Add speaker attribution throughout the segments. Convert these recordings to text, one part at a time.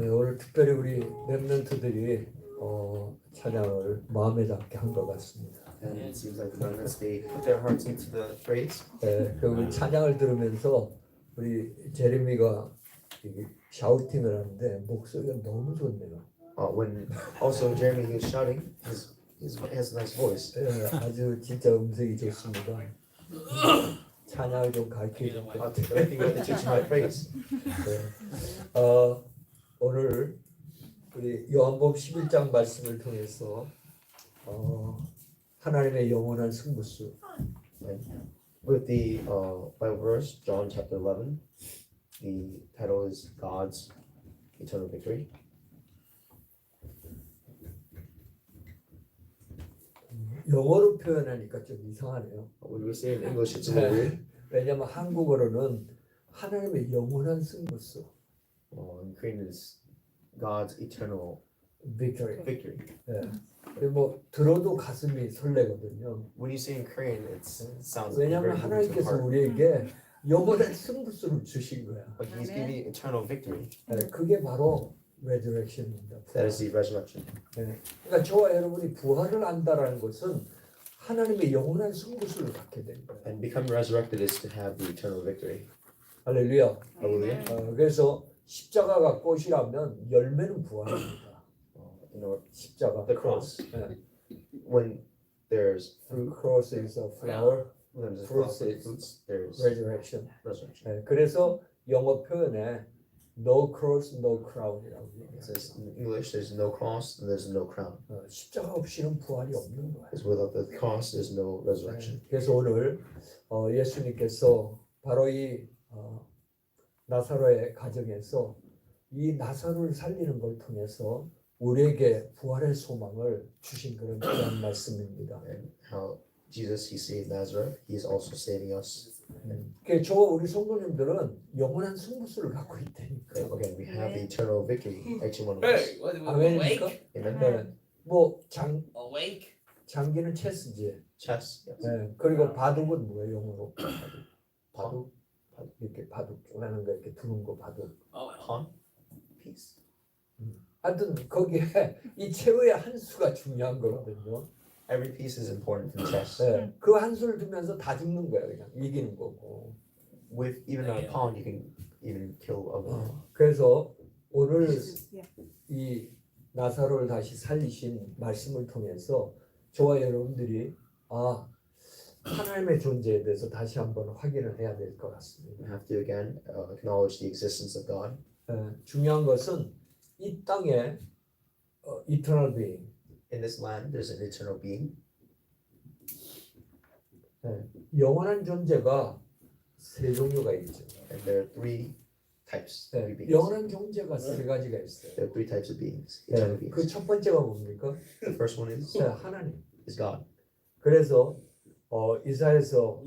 Speaker 1: 네, 오늘 특별히 우리 렘넌트들이 찬양을 마음에 담게 한 것 같습니다.
Speaker 2: And it seems like the remnants they put their hearts into the praise.
Speaker 1: 네, 그 우리 찬양을 들으면서 우리 제레미가 샤우팅을 하는데 목소리가 너무 좋네요.
Speaker 2: When also Jeremy he was shouting, he has a nice voice.
Speaker 1: 네, 아주 진짜 음색이 좋습니다. 찬양을 좀 가르쳐 줄 때.
Speaker 2: I think we have to teach him how to praise.
Speaker 1: 네. 오늘 우리 요한복음 11장 말씀을 통해서 하나님의 영원한 승부수.
Speaker 2: With the Bible verse, John chapter 11, the title is God's eternal victory.
Speaker 1: 영어로 표현하니까 좀 이상하네요.
Speaker 2: When we say it in English, it's a little weird.
Speaker 1: 왜냐하면 한국어로는 하나님의 영원한 승부수,
Speaker 2: In Korean, it's God's eternal
Speaker 1: victory.
Speaker 2: victory.
Speaker 1: 네. 뭐 들어도 가슴이 설레거든요.
Speaker 2: When you say in Korean, it sounds
Speaker 1: 왜냐하면
Speaker 2: very moving to the
Speaker 1: 하나님께서
Speaker 2: heart.
Speaker 1: 우리에게 영원한 승부수를 주신 거야.
Speaker 2: But He's giving eternal victory.
Speaker 1: 네, 그게 바로 resurrection입니다.
Speaker 2: That is the resurrection.
Speaker 1: 네. 그러니까 저와 여러분이 부활을 안다라는 것은 하나님의 영원한 승부수를 갖게 된 거예요.
Speaker 2: And becoming resurrected is to have the eternal victory.
Speaker 1: 할렐루야.
Speaker 2: Hallelujah.
Speaker 1: 그래서 십자가가 꽃이라면 열매는 부활입니다.
Speaker 2: You know,
Speaker 1: 십자가.
Speaker 2: the cross.
Speaker 1: 네.
Speaker 2: When there's fruit,
Speaker 1: Cross is a flower,
Speaker 2: when there's
Speaker 1: Fruits
Speaker 2: fruits, there's
Speaker 1: resurrection.
Speaker 2: resurrection.
Speaker 1: 네. 그래서 영어 표현에 no cross, no crown이라고
Speaker 2: It
Speaker 1: 얘기해요.
Speaker 2: says in English, there's no cross and there's no crown.
Speaker 1: 십자가 없이는 부활이 없는 거예요.
Speaker 2: Because without the cross, there's no resurrection.
Speaker 1: 그래서 오늘 예수님께서 바로 이 나사로의 가정에서 이 나사로를 살리는 걸 통해서 우리에게 부활의 소망을 주신 그런 귀한 말씀입니다.
Speaker 2: And how Jesus, He saved Nazareth, He is also saving us.
Speaker 1: 그 저와 우리 성도님들은 영원한 승부수를 갖고 있다니까.
Speaker 2: And again, we have the eternal victory, each one of us.
Speaker 3: Hey, what,
Speaker 1: 아멘입니까?
Speaker 3: awake?
Speaker 2: Amen.
Speaker 1: 네. 뭐
Speaker 3: Awake?
Speaker 1: 장기는 체스지.
Speaker 2: Chess. Yes.
Speaker 1: 네. 그리고 바둑은 뭐예요, 영어로?
Speaker 2: Pawn.
Speaker 1: 바둑. 이렇게 바둑 하는 거 이렇게 두는 거 바둑.
Speaker 3: Oh,
Speaker 2: Pawn. Peace.
Speaker 1: 하여튼 거기에 이 최후의 한 수가 중요한 거거든요.
Speaker 2: Every piece is important in chess.
Speaker 1: 네. 그 한 수를 두면서 다 죽는 거야, 그냥 이기는 거고.
Speaker 2: With even a pawn, you can even kill a winner.
Speaker 1: 그래서 오늘 이 나사로를 다시 살리신 말씀을 통해서 저와 여러분들이 하나님의 존재에 대해서 다시 한번 확인을 해야 될 것 같습니다.
Speaker 2: We have to again acknowledge the existence of God.
Speaker 1: 중요한 것은 이 땅에 eternal being,
Speaker 2: In this land, there's an eternal being.
Speaker 1: 영원한 존재가 세 종류가 있죠.
Speaker 2: And there are three types. Three beings.
Speaker 1: 영원한 존재가 세 가지가 있어요.
Speaker 2: There are three types of beings. Eternal beings.
Speaker 1: 그 첫 번째가 뭡니까?
Speaker 2: The first one is
Speaker 1: 하나님.
Speaker 2: God.
Speaker 1: 그래서 이사야서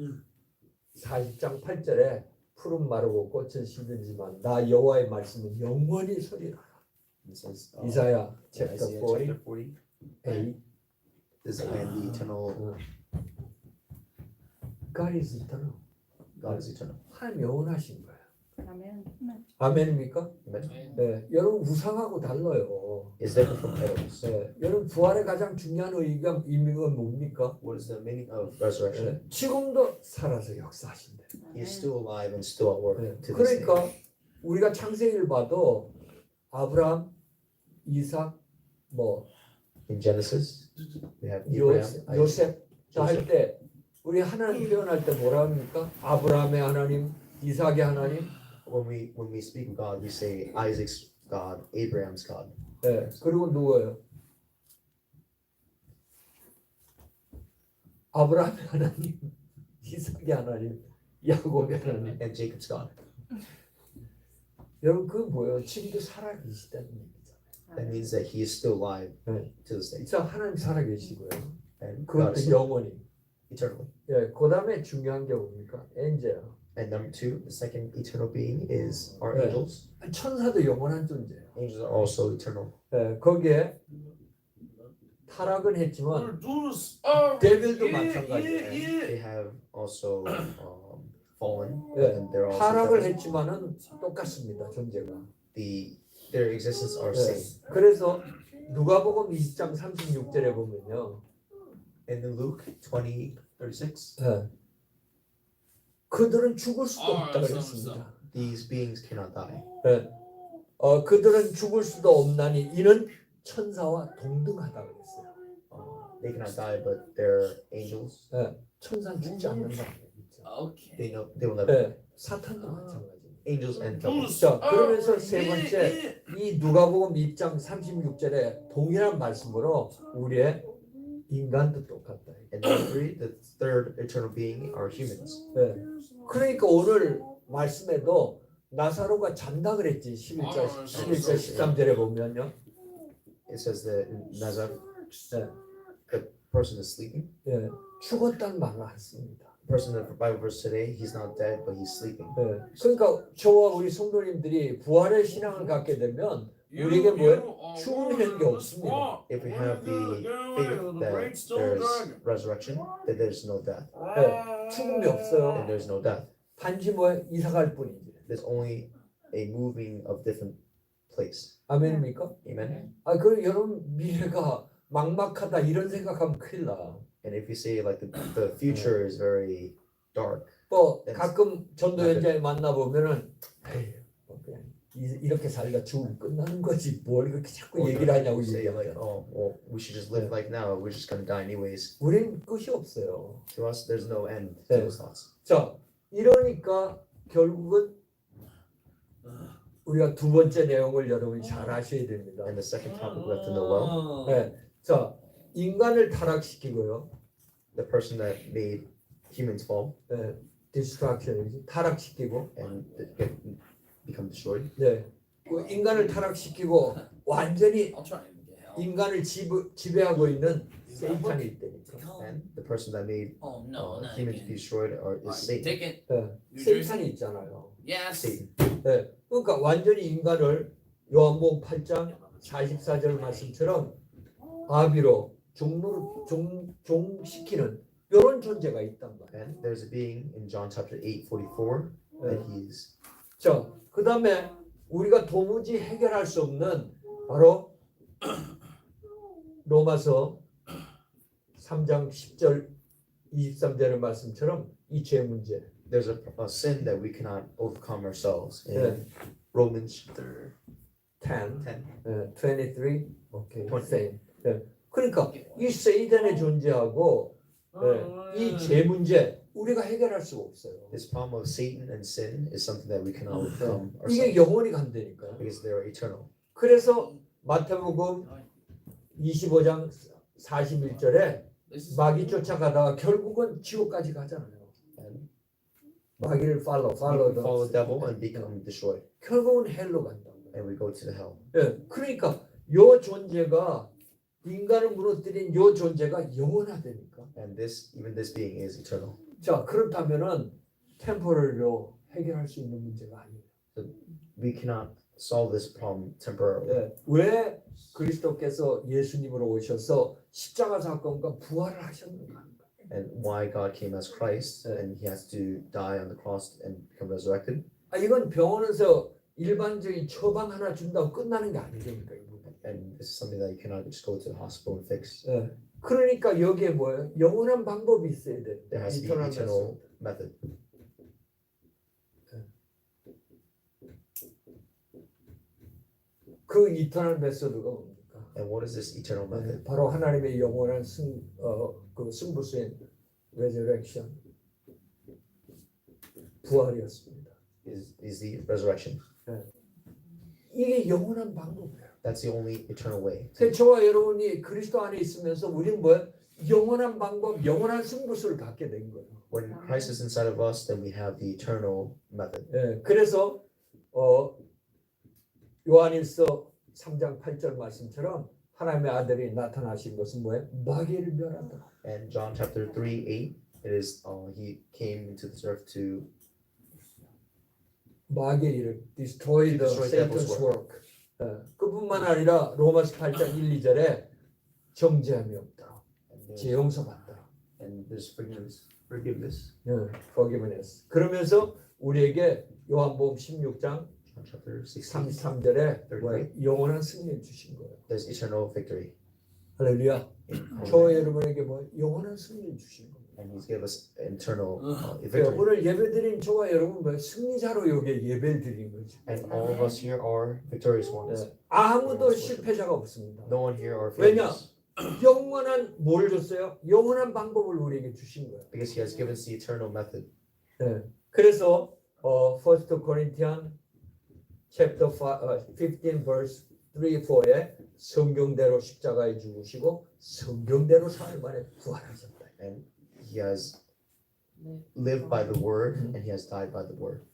Speaker 1: 40장 8절에 푸른 마르고 꽃은 시들지만 나 여호와의 말씀은 영원히 서리라.
Speaker 2: It says
Speaker 1: 이사야 chapter
Speaker 2: Isaiah
Speaker 1: 40,
Speaker 2: chapter 48.
Speaker 1: 8.
Speaker 2: This I am the eternal.
Speaker 1: God is eternal.
Speaker 2: God is eternal.
Speaker 1: 하나님 영원하신 거예요.
Speaker 4: 아멘.
Speaker 1: 아멘입니까?
Speaker 2: Amen.
Speaker 1: 네, 여러분 우상하고 달라요.
Speaker 2: Is different from idols.
Speaker 1: 네, 여러분 부활의 가장 중요한 의미가 뭡니까?
Speaker 2: What is the meaning of resurrection?
Speaker 1: 네, 지금도 살아서 역사하신대.
Speaker 2: He is still alive and still at work
Speaker 1: 네,
Speaker 2: to this day.
Speaker 1: 그러니까 우리가 창세기를 봐도 아브라함, 이삭, 뭐
Speaker 2: In Genesis, we have Abraham, Isaac,
Speaker 1: 요셉 할
Speaker 2: Joseph.
Speaker 1: 때 우리 하나님 표현할 때 뭐라 합니까? 아브라함의 하나님, 이삭의 하나님.
Speaker 2: When we speak of God, we say Isaac's God, Abraham's God.
Speaker 1: 네, 그리고 누구예요? 아브라함의 하나님, 이삭의 하나님, 야곱의 하나님.
Speaker 2: And Jacob's God.
Speaker 1: 여러분 그 뭐예요? 지금도 살아 계시다는 얘기잖아요.
Speaker 2: That means that He is still alive
Speaker 1: 네.
Speaker 2: to this day.
Speaker 1: 진짜 하나님 살아 계시고요.
Speaker 2: And God
Speaker 1: 그것도
Speaker 2: is still
Speaker 1: 영원히.
Speaker 2: eternally.
Speaker 1: 예, 그다음에 중요한 게 뭡니까? 엔젤.
Speaker 2: And number two, the second eternal being is our
Speaker 1: Yeah.
Speaker 2: angels.
Speaker 1: 천사도 영원한 존재예요.
Speaker 2: Angels are also eternal.
Speaker 1: 예, 거기에 타락은 했지만
Speaker 3: Oh,
Speaker 1: 데빌도 마찬가지예요.
Speaker 2: They have also fallen,
Speaker 1: Yeah.
Speaker 2: and they're also
Speaker 1: 타락을
Speaker 2: devils.
Speaker 1: 했지만은 똑같습니다. 존재가.
Speaker 2: The their existence are
Speaker 1: 네.
Speaker 2: seen.
Speaker 1: 그래서 누가복음 20장 36절에 보면요.
Speaker 2: In Luke 20:36,
Speaker 1: 네. 그들은 죽을 수도
Speaker 3: 아,
Speaker 1: 없다
Speaker 3: 알았어,
Speaker 1: 그랬습니다.
Speaker 2: these beings cannot die.
Speaker 1: 네. 그들은 죽을 수도 없나니 이는 천사와 동등하다 그랬어요.
Speaker 2: They cannot die, but they're angels.
Speaker 1: 네. 천사는 죽지 않는다.
Speaker 3: Okay.
Speaker 2: They will never.
Speaker 1: 네. 사탄도 마찬가지입니다.
Speaker 2: Angels and devils.
Speaker 1: 자, 그러면서 세 번째 이 누가복음 2장 36절에 동일한 말씀으로 우리의 인간도 똑같다.
Speaker 2: And number three, the third eternal being are humans.
Speaker 1: 네. 그러니까 오늘 말씀에도 나사로가 잔다 그랬지. 11절 13절에 보면요.
Speaker 2: It says that in Nazareth,
Speaker 1: 네.
Speaker 2: the person is sleeping.
Speaker 1: 예, 죽었다는 말을 안 씁니다.
Speaker 2: The person in the Bible verse today, he's not dead, but he's sleeping.
Speaker 1: 예, 그러니까 저와 우리 성도님들이 부활의 신앙을 갖게 되면 우리에게 뭐예요? 죽음이라는 게 없습니다.
Speaker 2: If we have the faith that there's resurrection, that there's no death,
Speaker 1: 예, 죽음이 없어요.
Speaker 2: and there's no death.
Speaker 1: 단지 뭐예요? 이사갈 뿐이지.
Speaker 2: There's only a moving of different place.
Speaker 1: 아멘입니까?
Speaker 2: Amen.
Speaker 1: 그 여러분 미래가 막막하다 이런 생각하면 큰일 나.
Speaker 2: And if you say like the future is very dark,
Speaker 1: 뭐 가끔 전도 현장에 만나 보면은 에이, 뭐 그냥 이렇게 살다 죽으면 끝나는 거지 뭘 그렇게 자꾸
Speaker 2: or
Speaker 1: 얘기를 하냐고
Speaker 2: say like,
Speaker 1: 얘기하잖아.
Speaker 2: oh, well, we should just live like now. We're just gonna die anyways.
Speaker 1: 우린 끝이 없어요.
Speaker 2: To us, there's no end to
Speaker 1: 네.
Speaker 2: those thoughts.
Speaker 1: 자, 이러니까 결국은 우리가 두 번째 내용을 여러분이 잘 아셔야 됩니다.
Speaker 2: And the second topic we have to know well,
Speaker 1: 네, 자, 인간을 타락시키고요.
Speaker 2: the person that made humans fall
Speaker 1: 네, 디스트랙션 타락시키고,
Speaker 2: and become destroyed,
Speaker 1: 네, 그 인간을 타락시키고 완전히
Speaker 3: I'll try and get help.
Speaker 1: 인간을 지배하고 있는 세이탄이 있다니까.
Speaker 2: and the person that made
Speaker 3: Oh no, not
Speaker 2: humans be
Speaker 3: again.
Speaker 2: destroyed is
Speaker 3: Alright,
Speaker 2: Satan.
Speaker 3: take it.
Speaker 1: 네,
Speaker 3: New
Speaker 1: 세이탄이 있잖아요.
Speaker 3: Yes.
Speaker 2: Satan.
Speaker 1: 네, 그러니까 완전히 인간을 요한복음 8장 44절 말씀처럼 아비로 종시키는 이런 존재가 있단 말이에요.
Speaker 2: And there's a being in John chapter 8:44 that he's
Speaker 1: 자, 그 다음에 우리가 도무지 해결할 수 없는 바로 로마서 3장 10절 23절의 말씀처럼 이 죄 문제.
Speaker 2: there's a sin that we cannot overcome ourselves. In
Speaker 1: 네.
Speaker 2: Romans chapter
Speaker 1: 10,
Speaker 2: 10.
Speaker 1: 23, 오케이,
Speaker 2: 20.
Speaker 1: same. 네. 그러니까 이 세이단의 존재하고 이 죄 문제 우리가 해결할 수가 없어요.
Speaker 2: This problem of Satan and sin is something that we cannot overcome
Speaker 1: 이게
Speaker 2: ourselves
Speaker 1: 영원히 간다니까요.
Speaker 2: because they are eternal.
Speaker 1: 그래서 마태복음 25장 41절에
Speaker 3: This is
Speaker 1: 마귀 쫓아가다가 결국은 지옥까지 가잖아요.
Speaker 2: And
Speaker 1: 마귀를
Speaker 2: we follow the
Speaker 1: follow
Speaker 2: devil and become destroyed,
Speaker 1: 결국은 헬로 간다고.
Speaker 2: and we go to the hell.
Speaker 1: 예, 그러니까 요 존재가 인간을 무너뜨린 요 존재가 영원하다니까.
Speaker 2: And even this being is eternal.
Speaker 1: 자, 그렇다면은 템포럴로 해결할 수 있는 문제가 아니에요.
Speaker 2: We cannot solve this problem temporarily.
Speaker 1: 예, 왜 그리스도께서 예수님으로 오셔서 십자가 사건과 부활을 하셨는가?
Speaker 2: And why God came as Christ and he has to die on the cross and become resurrected.
Speaker 1: 이건 병원에서 일반적인 처방 하나 준다고 끝나는 게 아니니까 이 부분.
Speaker 2: And this is something that you cannot just go to the hospital and fix.
Speaker 1: 예. 그러니까 여기에 뭐예요? 영원한 방법이 있어야 돼.
Speaker 2: There has to be
Speaker 1: 이터널
Speaker 2: eternal method.
Speaker 1: 그 이터널 메소드가 뭡니까?
Speaker 2: And what is this eternal method?
Speaker 1: 바로 하나님의 영원한 그 승부수인 resurrection 부활이었습니다.
Speaker 2: Is the resurrection.
Speaker 1: 이게 영원한 방법이에요.
Speaker 2: That's the only eternal way.
Speaker 1: 그래서 저와 여러분이 그리스도 안에 있으면서 우리는 뭐예요? 영원한 방법, 영원한 승부수를 갖게 된 거예요.
Speaker 2: When Christ is inside of us, then we have the eternal method.
Speaker 1: 예, 그래서 요한일서 3장 8절 말씀처럼 하나님의 아들이 나타나신 것은 뭐예요? 마귀를 멸하다.
Speaker 2: And John chapter 3:8, it is he came into this earth to
Speaker 1: 마귀의 일을 destroy the
Speaker 2: Destroy
Speaker 1: Satan's
Speaker 2: devil's
Speaker 1: work. 그뿐만 아니라 로마서 8장 1, 2절에 정죄함이 없다. 죄 용서받다.
Speaker 2: and there's forgiveness.
Speaker 1: forgiveness. 그러면서 우리에게 요한복음 16장
Speaker 2: chapter 16.
Speaker 1: 33절에 뭐야? 영원한 승리를 주신 거예요.
Speaker 2: There's eternal victory.
Speaker 1: 할렐루야. 저와 여러분에게 뭐 영원한 승리를 주신 겁니다.
Speaker 2: And He's given us eternal
Speaker 1: 그러니까
Speaker 2: victory.
Speaker 1: 오늘 예배드린 저와 여러분 뭐 승리자로 여기에 예배를 드린 거죠.
Speaker 2: And all of us here are victorious ones.
Speaker 1: 네. 아무도 실패자가 없습니다.
Speaker 2: No one here are
Speaker 1: 왜냐?
Speaker 2: failures.
Speaker 1: 영원한 뭘 줬어요? 영원한 방법을 우리에게 주신 거예요.
Speaker 2: Because He has given us the eternal method.
Speaker 1: 네. 그래서 1 Corinthians chapter 15 verse 3, 4에 성경대로 십자가에 죽으시고 성경대로 사흘 만에 부활하셨다.
Speaker 2: And He has lived by the word and He has died by the word.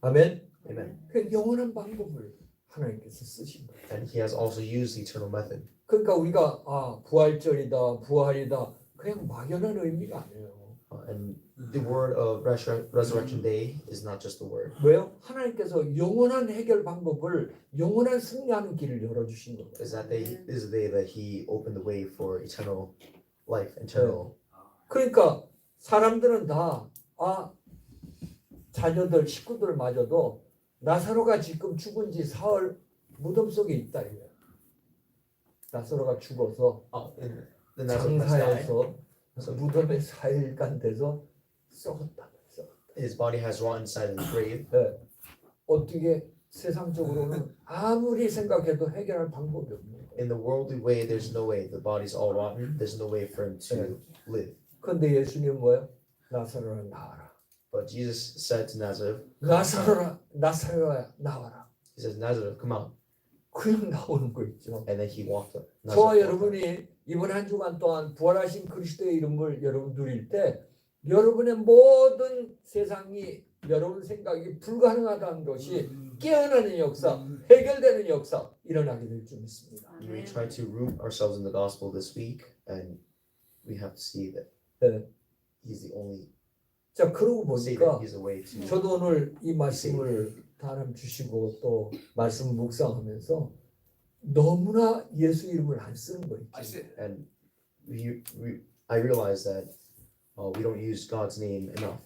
Speaker 1: 아멘.
Speaker 2: Amen.
Speaker 1: 그 영원한 방법을 하나님께서 쓰신 거예요.
Speaker 2: And He has also used the eternal method.
Speaker 1: 그러니까 우리가 부활절이다, 부활이다 그냥 막연한 의미가 아니에요.
Speaker 2: And the word of resurrection day is not just the word.
Speaker 1: 왜요? 하나님께서 영원한 해결 방법을 영원한 승리하는 길을 열어주신 거예요.
Speaker 2: Is that day is the day that He opened the way for eternal life, eternal.
Speaker 1: 그러니까 사람들은 다 자녀들, 식구들마저도 나사로가 지금 죽은 지 사흘 무덤 속에 있다 이거예요. 나사로가 죽어서
Speaker 2: In the Nazareth died.
Speaker 1: 장사해서 무덤에 4일간 돼서 썩었다.
Speaker 2: His body has rotted inside of the grave.
Speaker 1: 네. 어떻게 세상적으로는 아무리 생각해도 해결할 방법이 없는 거예요.
Speaker 2: In the worldly way, there's no way. The body's all rotten. There's no way for him to live.
Speaker 1: 그런데 예수님 뭐예요? 나사로라 나와라.
Speaker 2: But Jesus said to Nazareth,
Speaker 1: 나사로야 나와라.
Speaker 2: He says, Nazareth, come out.
Speaker 1: 그냥 나오는 거 있죠.
Speaker 2: And then he walked up.
Speaker 1: 저와
Speaker 2: Nazareth walked up.
Speaker 1: 여러분이 이번 한 주간 동안 부활하신 그리스도의 이름을 여러분 누릴 때 여러분의 모든 세상이 여러분 생각이 불가능하다는 것이 깨어나는 역사, 해결되는 역사 일어나게 될 줄 믿습니다.
Speaker 2: We try to root ourselves in the gospel this week, and we have to see that
Speaker 1: 네.
Speaker 2: He's the only
Speaker 1: 자 그러고
Speaker 2: Savior.
Speaker 1: 보니까
Speaker 2: He's the way to.
Speaker 1: 저도 오늘 이 말씀을 하나님 주시고 또 말씀 묵상하면서 너무나 예수 이름을 안 쓰는 거 있죠.
Speaker 2: And I realize that we don't use God's name enough.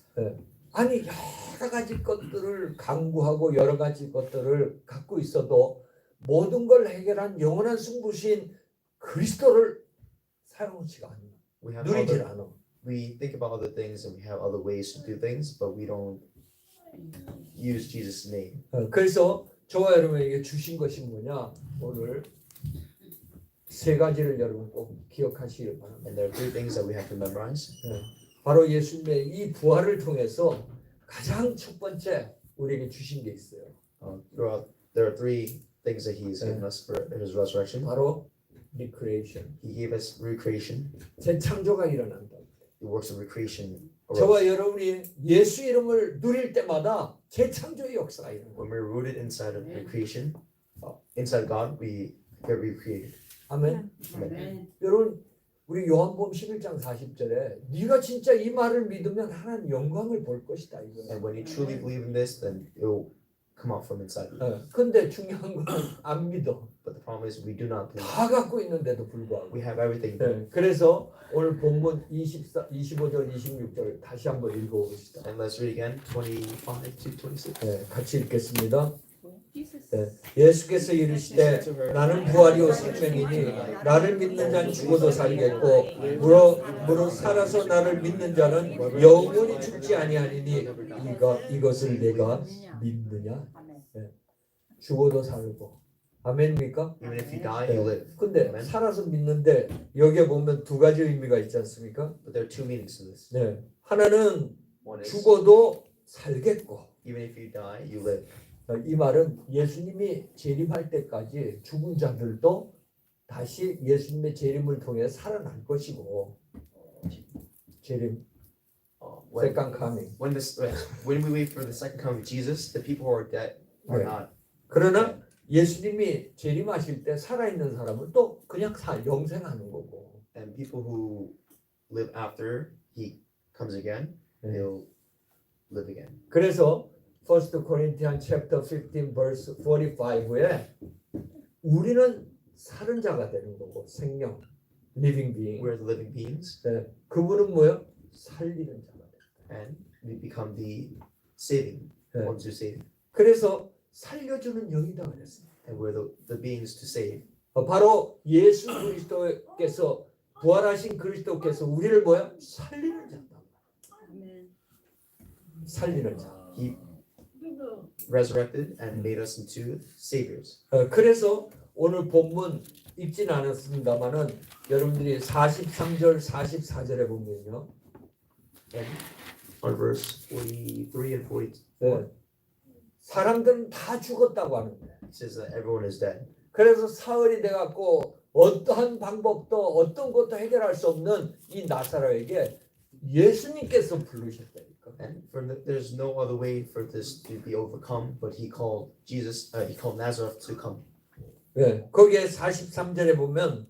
Speaker 1: 아니 여러 가지 것들을 강구하고 여러 가지 것들을 갖고 있어도 모든 걸 해결한 영원한 승부신 그리스도를 사용하지가 않아.
Speaker 2: We have
Speaker 1: 누리질
Speaker 2: other,
Speaker 1: 않아.
Speaker 2: we think about other things and we have other ways to do things, but we don't use Jesus' name.
Speaker 1: 그래서 저와 여러분에게 주신 것이 뭐냐? 오늘 세 가지를 여러분 꼭 기억하시길 바랍니다.
Speaker 2: And there are three things that we have to memorize.
Speaker 1: 바로 예수님의 이 부활을 통해서 가장 첫 번째 우리에게 주신 게 있어요.
Speaker 2: There are three things that He has given us for His resurrection.
Speaker 1: 바로 recreation.
Speaker 2: He gave us recreation.
Speaker 1: 재창조가 일어난다.
Speaker 2: The works of recreation.
Speaker 1: 저와 여러분이 예수 이름을 누릴 때마다 재창조의 역사가 일어나요.
Speaker 2: When we're rooted inside of recreation, inside God, we get recreated.
Speaker 1: 아멘.
Speaker 2: Amen.
Speaker 1: 여러분 우리 요한복음 11장 40절에 네가 진짜 이 말을 믿으면 하나님 영광을 볼 것이다 이거예요.
Speaker 2: And when you truly believe in this, then it will come out from inside you.
Speaker 1: 근데 중요한 건 안 믿어.
Speaker 2: But the problem is we do not believe.
Speaker 1: 다 갖고 있는데도 불구하고.
Speaker 2: We have everything.
Speaker 1: 그래서 오늘 본문 25절 26절 다시 한번 읽어봅시다.
Speaker 2: And let's read again, 25 to 26.
Speaker 1: 같이 읽겠습니다. 예수께서 이르시되 나는 부활이요 생명이니 나를 믿는 자는 죽어도 살겠고 무릇 살아서 나를 믿는 자는 영원히 죽지 아니하리니 이것을 내가 믿느냐? 죽어도 살고 아멘입니까?
Speaker 2: Even if you die, you live.
Speaker 1: 근데 살아서 믿는데 여기에 보면 두 가지 의미가 있지 않습니까?
Speaker 2: But there are two meanings to this.
Speaker 1: 하나는
Speaker 2: One is,
Speaker 1: 죽어도 살겠고
Speaker 2: even if you die, you live.
Speaker 1: 이 말은 예수님이 재림할 때까지 죽은 자들도 다시 예수님의 재림을 통해 살아날 것이고 재림, second coming.
Speaker 2: When we wait for the second coming of Jesus, the people who are dead are
Speaker 1: 네.
Speaker 2: not.
Speaker 1: 그러나 예수님이 재림하실 때 살아있는 사람은 또 그냥 영생하는 거고.
Speaker 2: And people who live after He comes again, they'll live again.
Speaker 1: 그래서 1 Corinthians chapter 15 verse 45에 우리는 사는 자가 되는 거고 생명, living being.
Speaker 2: We're the living beings,
Speaker 1: 그분은 뭐요? 살리는 자가 돼.
Speaker 2: and we become the saving ones who save.
Speaker 1: 그래서 살려주는 영이다 그랬어요.
Speaker 2: and we're the beings to save.
Speaker 1: 바로 예수 그리스도께서 부활하신 그리스도께서 우리를 뭐야? 살리는 자다.
Speaker 4: 아멘.
Speaker 1: 살리는 자.
Speaker 2: He resurrected and made us into saviors.
Speaker 1: 그래서 오늘 본문 읽진 않았습니다만은 여러분들이 43절 44절에 보면요.
Speaker 2: And on verse 43 and 44,
Speaker 1: 네. 사람들은 다 죽었다고 하는데
Speaker 2: it says that everyone is dead.
Speaker 1: 그래서 사흘이 돼갖고 어떠한 방법도 어떤 것도 해결할 수 없는 이 나사로에게 예수님께서 부르셨다니까.
Speaker 2: And there's no other way for this to be overcome, but he called Jesus, he called Nazareth to come.
Speaker 1: 예, 거기에 43절에 보면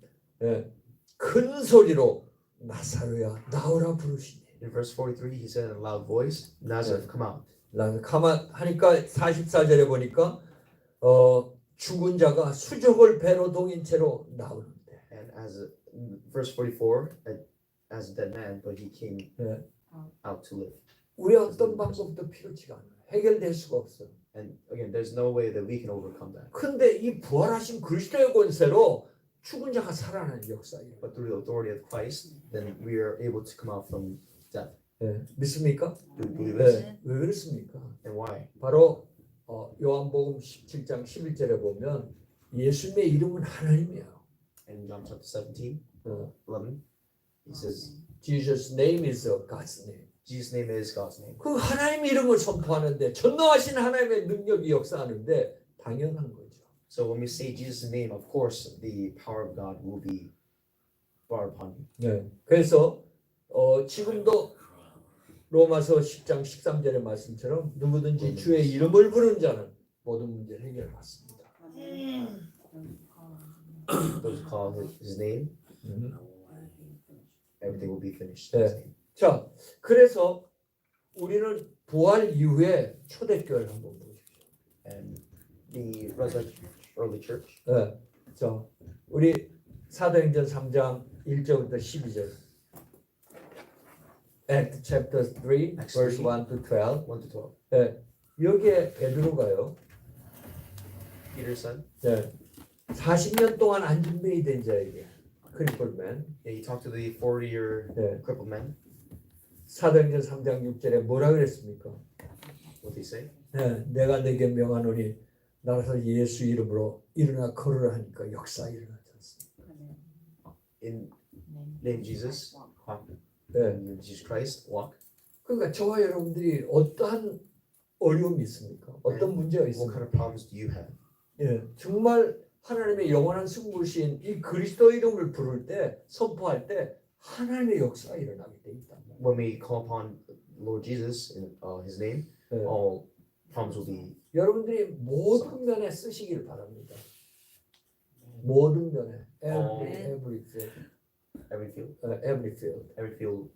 Speaker 1: 큰 소리로 나사로야 나오라 부르시니.
Speaker 2: In verse 43, he said in a loud voice, Nazareth, come out.
Speaker 1: 나는 가만 하니까 44절에 보니까 죽은 자가 수족을 배로 동인 채로 나오는데.
Speaker 2: And verse 44, as a dead man, but he came
Speaker 1: 예.
Speaker 2: out to live.
Speaker 1: 우리 어떤 방법도 필요치가 않아요. 해결될 수가 없어.
Speaker 2: And again, there's no way that we can overcome that.
Speaker 1: 근데 이 부활하신 그리스도의 권세로 죽은 자가 살아나는 역사예요.
Speaker 2: But through the authority of Christ, then we are able to come out from death.
Speaker 1: 예, 믿습니까?
Speaker 2: Do you believe this?
Speaker 1: 네. 왜 그렇습니까?
Speaker 2: And why?
Speaker 1: 바로 요한복음 17장 11절에 보면 예수님의 이름은 하나님이에요.
Speaker 2: In John chapter 17,
Speaker 1: 어,
Speaker 2: 11, he says,
Speaker 1: Jesus' name is God's name.
Speaker 2: Jesus' name is God's name.
Speaker 1: 그 하나님 이름을 선포하는데 전능하신 하나님의 능력이 역사하는데 당연한 거죠.
Speaker 2: So when we say Jesus' name, of course, the power of God will be brought upon you.
Speaker 1: 네. 그래서 지금도 로마서 10장 13절의 말씀처럼 누구든지 주의 이름을 부르는 자는 모든 문제를 해결받습니다.
Speaker 2: Those who call his name, everything will be finished. in his name.
Speaker 1: 자, 그래서 우리는 부활 이후에 초대교회를 한번 보십시오.
Speaker 2: And the resurrection early church,
Speaker 1: 네. 자, 우리 사도행전 3장 1절부터 12절. Act chapter 3,
Speaker 2: Acts
Speaker 1: verse
Speaker 2: 3.
Speaker 1: 1 to 12.
Speaker 2: 1 to 12.
Speaker 1: 네. 여기에 베드로가요.
Speaker 2: Peter said,
Speaker 1: 네. 40년 동안 안진뱅이 된 자에게 크리플맨.
Speaker 2: he talked to the 40-year
Speaker 1: 네.
Speaker 2: crippled man.
Speaker 1: 사도행전 3장 6절에 뭐라 그랬습니까?
Speaker 2: What did he say?
Speaker 1: 네. 내가 내게 명하노니 나라서 예수 이름으로 일어나 걸으라 하니까 역사 일어나지 않습니까?
Speaker 2: In name Jesus, walk.
Speaker 1: 네.
Speaker 2: In Jesus Christ, walk.
Speaker 1: 그러니까 저와 여러분들이 어떠한 어려움이 있습니까? 어떤 문제가
Speaker 2: What
Speaker 1: 있습니까?
Speaker 2: kind of problems do you have?
Speaker 1: 예, 정말 하나님의 영원한 승부신 이 그리스도 이름을 부를 때 선포할 때 하나님의 역사가 일어나게 돼 있다.
Speaker 2: When we call upon Lord Jesus in his name,
Speaker 1: 예,
Speaker 2: all problems will be.
Speaker 1: 여러분들이 모든 면에 쓰시길 바랍니다. 모든 면에 every field,
Speaker 2: Every field,
Speaker 1: every field.
Speaker 2: every field.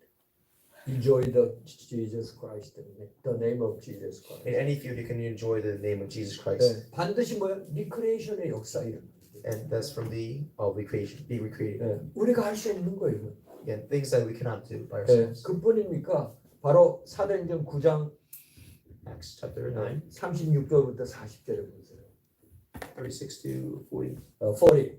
Speaker 1: Enjoy the Jesus Christ, the name of Jesus Christ.
Speaker 2: In any field, you can enjoy the name of Jesus Christ,
Speaker 1: 예, 반드시 뭐야? 리크레이션의 역사 일어나.
Speaker 2: and that's from the recreation, being recreated.
Speaker 1: 예, 우리가 할 수 없는 거예요.
Speaker 2: Again, things that we cannot do by
Speaker 1: 예,
Speaker 2: ourselves.
Speaker 1: 그뿐입니까? 바로 사도행전 9장
Speaker 2: Acts chapter 9,
Speaker 1: 36절부터 40절에 보세요.
Speaker 2: 36 to 40.
Speaker 1: 40.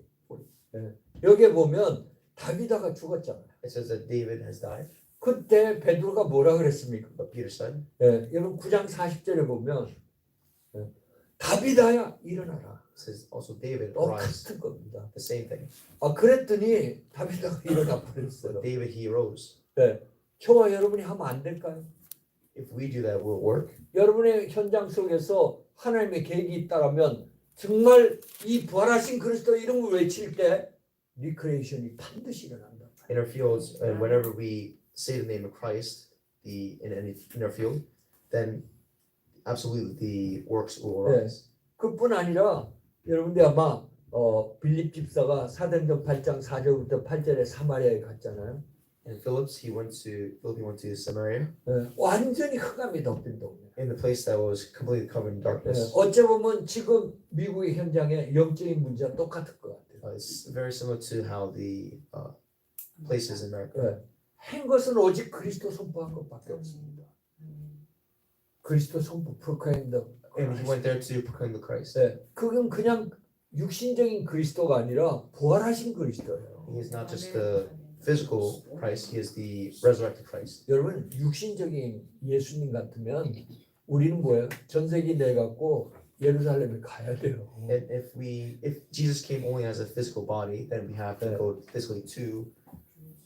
Speaker 1: 예. 여기에 보면 다비다가 죽었잖아요.
Speaker 2: It says that David has died,
Speaker 1: 그때 베드로가 뭐라 그랬습니까?
Speaker 2: but Peter said,
Speaker 1: 예, 여러분 9장 40절에 보면 다비다야 일어나라.
Speaker 2: it says also David arise.
Speaker 1: 똑같은 겁니다.
Speaker 2: The same thing.
Speaker 1: 그랬더니 다비다가 일어나 버렸어요.
Speaker 2: But David, he arose.
Speaker 1: 예, 저와 여러분이 하면 안 될까요?
Speaker 2: If we do that, will it work?
Speaker 1: 여러분의 현장 속에서 하나님의 계획이 있다라면 정말 이 부활하신 그리스도 이름을 외칠 때 리크레이션이 반드시 일어난다.
Speaker 2: In our fields, and whenever we say the name of Christ, in our field, then absolutely the works will arise.
Speaker 1: 그뿐 아니라 여러분들 아마 빌립 집사가 사도행전 8장 4절부터 8절에 사마리아에 갔잖아요.
Speaker 2: And he went to Samaria,
Speaker 1: 완전히 흑암이 덮인 동네.
Speaker 2: in the place that was completely covered in darkness.
Speaker 1: 어째 보면 지금 미국의 현장에 영적인 문제가 똑같을 것 같아요.
Speaker 2: It's very similar to how the places in America.
Speaker 1: 한 것은 오직 그리스도 선포한 것밖에 없습니다. 그리스도 성부 proclaim the
Speaker 2: And he went there to proclaim the Christ.
Speaker 1: 네, 그건 그냥 육신적인 그리스도가 아니라 부활하신 그리스도예요.
Speaker 2: He is not just the physical Christ, he is the resurrected Christ.
Speaker 1: 여러분 육신적인 예수님 같으면 우리는 뭐예요? 전세기 내 갖고 예루살렘에 가야 돼요.
Speaker 2: And if Jesus came only as a physical body, then we have to go physically to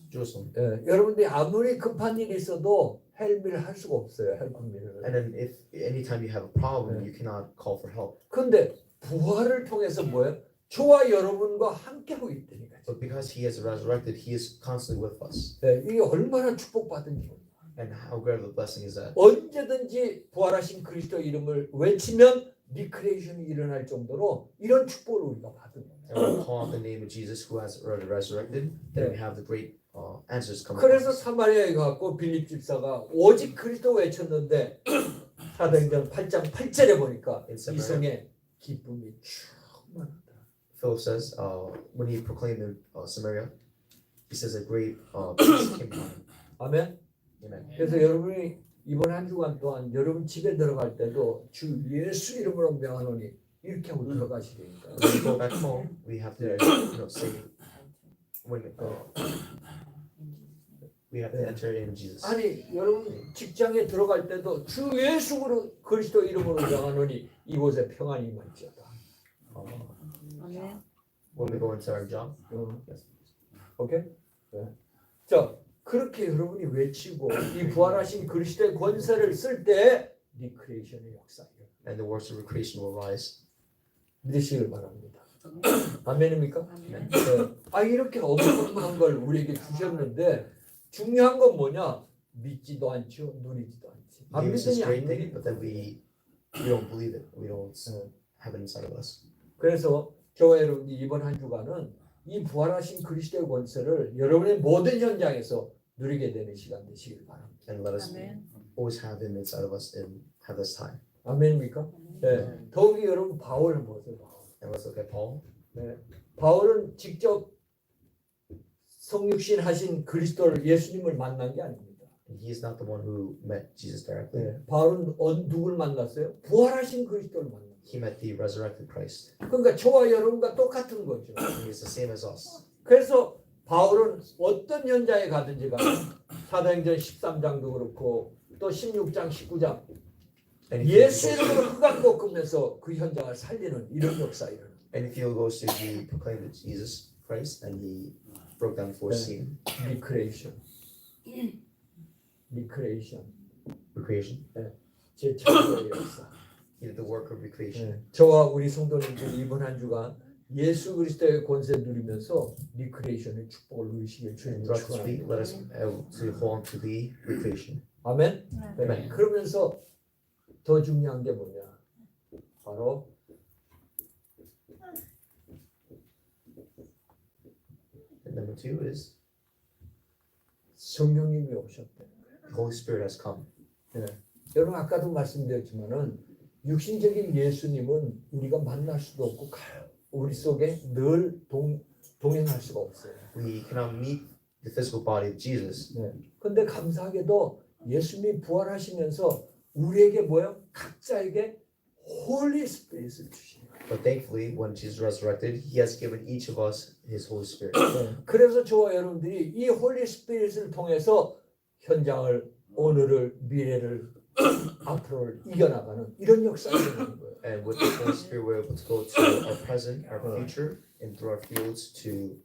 Speaker 2: Jerusalem.
Speaker 1: 예, 여러분들이 아무리 급한 일이 있어도 헬미를 할 수가 없어요. 헬프미를.
Speaker 2: And then if anytime you have a problem, you cannot call for help.
Speaker 1: 근데 부활을 통해서 뭐예요? 저와 여러분과 함께하고 있다니까.
Speaker 2: But because he is resurrected, he is constantly with us.
Speaker 1: 예, 이게 얼마나 축복받은 일이에요.
Speaker 2: And how great of a blessing is that?
Speaker 1: 언제든지 부활하신 그리스도 이름을 외치면 리크레이션이 일어날 정도로 이런 축복을 우리가 받은 거예요.
Speaker 2: And when we call out the name of Jesus who has already resurrected, then we have the great answers coming.
Speaker 1: 그래서 사마리아에 가고 빌립 집사가 오직 그리스도 외쳤는데 사도행전 8장 8절에 보니까 이 성에 기쁨이 충만하다.
Speaker 2: Philip says, when he proclaimed in Samaria, he says a great peace came upon him.
Speaker 1: 아멘.
Speaker 2: Amen.
Speaker 1: 그래서 여러분이 이번 한 주간 동안 여러분 집에 들어갈 때도 주 예수 이름으로 명하노니 이렇게 하고 들어가시니까.
Speaker 2: When we go back home, we have to, say when we have to enter in Jesus.
Speaker 1: 아니 여러분 직장에 들어갈 때도 주 예수로 그리스도 이름으로 명하노니 이곳에 평안이 임할지어다.
Speaker 4: 아멘.
Speaker 2: When we go into our job, yes.
Speaker 1: 오케이? 네. 자 그렇게 여러분이 외치고 이 부활하신 그리스도의 권세를 쓸 때 리크레이션의 역사예요.
Speaker 2: And the works of recreation will rise.
Speaker 1: 믿으시길 바랍니다. 아멘입니까?
Speaker 4: 아멘.
Speaker 1: 네. 아 이렇게 어마어마한 걸 우리에게 주셨는데 중요한 건 뭐냐? 믿지도 않죠, 누리지도 않지. 안
Speaker 2: He gives us
Speaker 1: 믿으니 안
Speaker 2: great
Speaker 1: 누리.
Speaker 2: thing, but then we don't believe it. We don't have it inside of us.
Speaker 1: 그래서 저와 여러분이 이번 한 주간은 이 부활하신 그리스도의 권세를 여러분의 모든 현장에서 누리게 되는 시간 되시길 바랍니다.
Speaker 2: And let us
Speaker 4: 아멘.
Speaker 2: always have him inside of us and have this time.
Speaker 1: 아멘입니까? 네. 더욱이 여러분 바울을 보세요.
Speaker 2: And let's look at Paul.
Speaker 1: 네. 바울은 직접 성육신 하신 그리스도를 예수님을 만난 게 아닙니다.
Speaker 2: He is not the one who met Jesus directly.
Speaker 1: 네. 바울은 누굴 만났어요? 부활하신 그리스도를 만났어요.
Speaker 2: He met the resurrected Christ.
Speaker 1: 그러니까 저와 여러분과 똑같은 거죠.
Speaker 2: He is the same as us.
Speaker 1: 그래서 바울은 어떤 현장에 가든지 간에 사도행전 13장도 그렇고 또 16장 19장
Speaker 2: And
Speaker 1: 예수 이름으로 흑암 꺾으면서 그 현장을 살리는 이런 역사예요.
Speaker 2: And if he goes to he proclaimed Jesus Christ and he broke down the fourth seal,
Speaker 1: 리크레이션. 리크레이션.
Speaker 2: recreation.
Speaker 1: 제 창조의 역사.
Speaker 2: He did the work of recreation.
Speaker 1: 네. 저와 우리 성도님들이 이번 한 주간 예수 그리스도의 권세 누리면서 리크레이션의 축복을 누리시길 주님
Speaker 2: Throughout this week,
Speaker 1: 축원합니다.
Speaker 2: let us to hold on to the recreation.
Speaker 1: 아멘. 네.
Speaker 2: 아멘.
Speaker 1: 그러면서 더 중요한 게 뭐냐? 바로
Speaker 2: And number two is
Speaker 1: 성령님이 오셨대.
Speaker 2: the Holy Spirit has come.
Speaker 1: 네. 여러분 아까도 말씀드렸지만은 육신적인 예수님은 우리가 만날 수도 없고 우리 속에 늘 동행할 수가 없어요.
Speaker 2: We cannot meet the physical body of Jesus.
Speaker 1: 네. 근데 감사하게도 예수님이 부활하시면서 우리에게 뭐요? 각자에게 홀리 스피릿을 주시는 거예요.
Speaker 2: But thankfully, when Jesus resurrected, he has given each of us his Holy Spirit.
Speaker 1: 네. 그래서 저와 여러분들이 이 홀리 스피릿을 통해서 현장을 오늘을 미래를 앞으로를 이겨나가는 이런 역사가 되는 거예요.
Speaker 2: And with the Holy Spirit, we're able to go to our present, our future, and through our fields to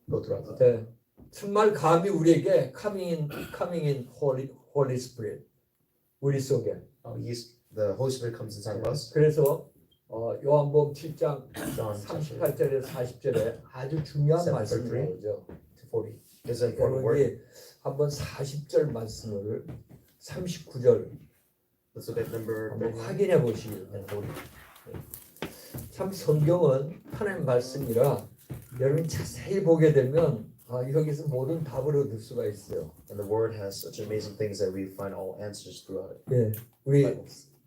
Speaker 2: go throughout the day.
Speaker 1: 네. 정말 감히 우리에게 coming in Holy Spirit 우리 속에.
Speaker 2: The Holy Spirit comes inside of us.
Speaker 1: 그래서 요한복음 7장
Speaker 2: John
Speaker 1: 38절에서 40절에 아주 중요한
Speaker 2: 7,
Speaker 1: 말씀이
Speaker 2: 33.
Speaker 1: 나오죠.
Speaker 2: to 40. There's an important word.
Speaker 1: 여러분이 한번 40절 말씀을 39절
Speaker 2: Let's look at number
Speaker 1: 한번
Speaker 2: 39
Speaker 1: 확인해 보시길
Speaker 2: and 40.
Speaker 1: 참 성경은 하나님 말씀이라 여러분 자세히 보게 되면 여기서 모든 답을 얻을 수가 있어요.
Speaker 2: And the word has such amazing things that we find all answers throughout it.
Speaker 1: 예, 우리
Speaker 2: Bible.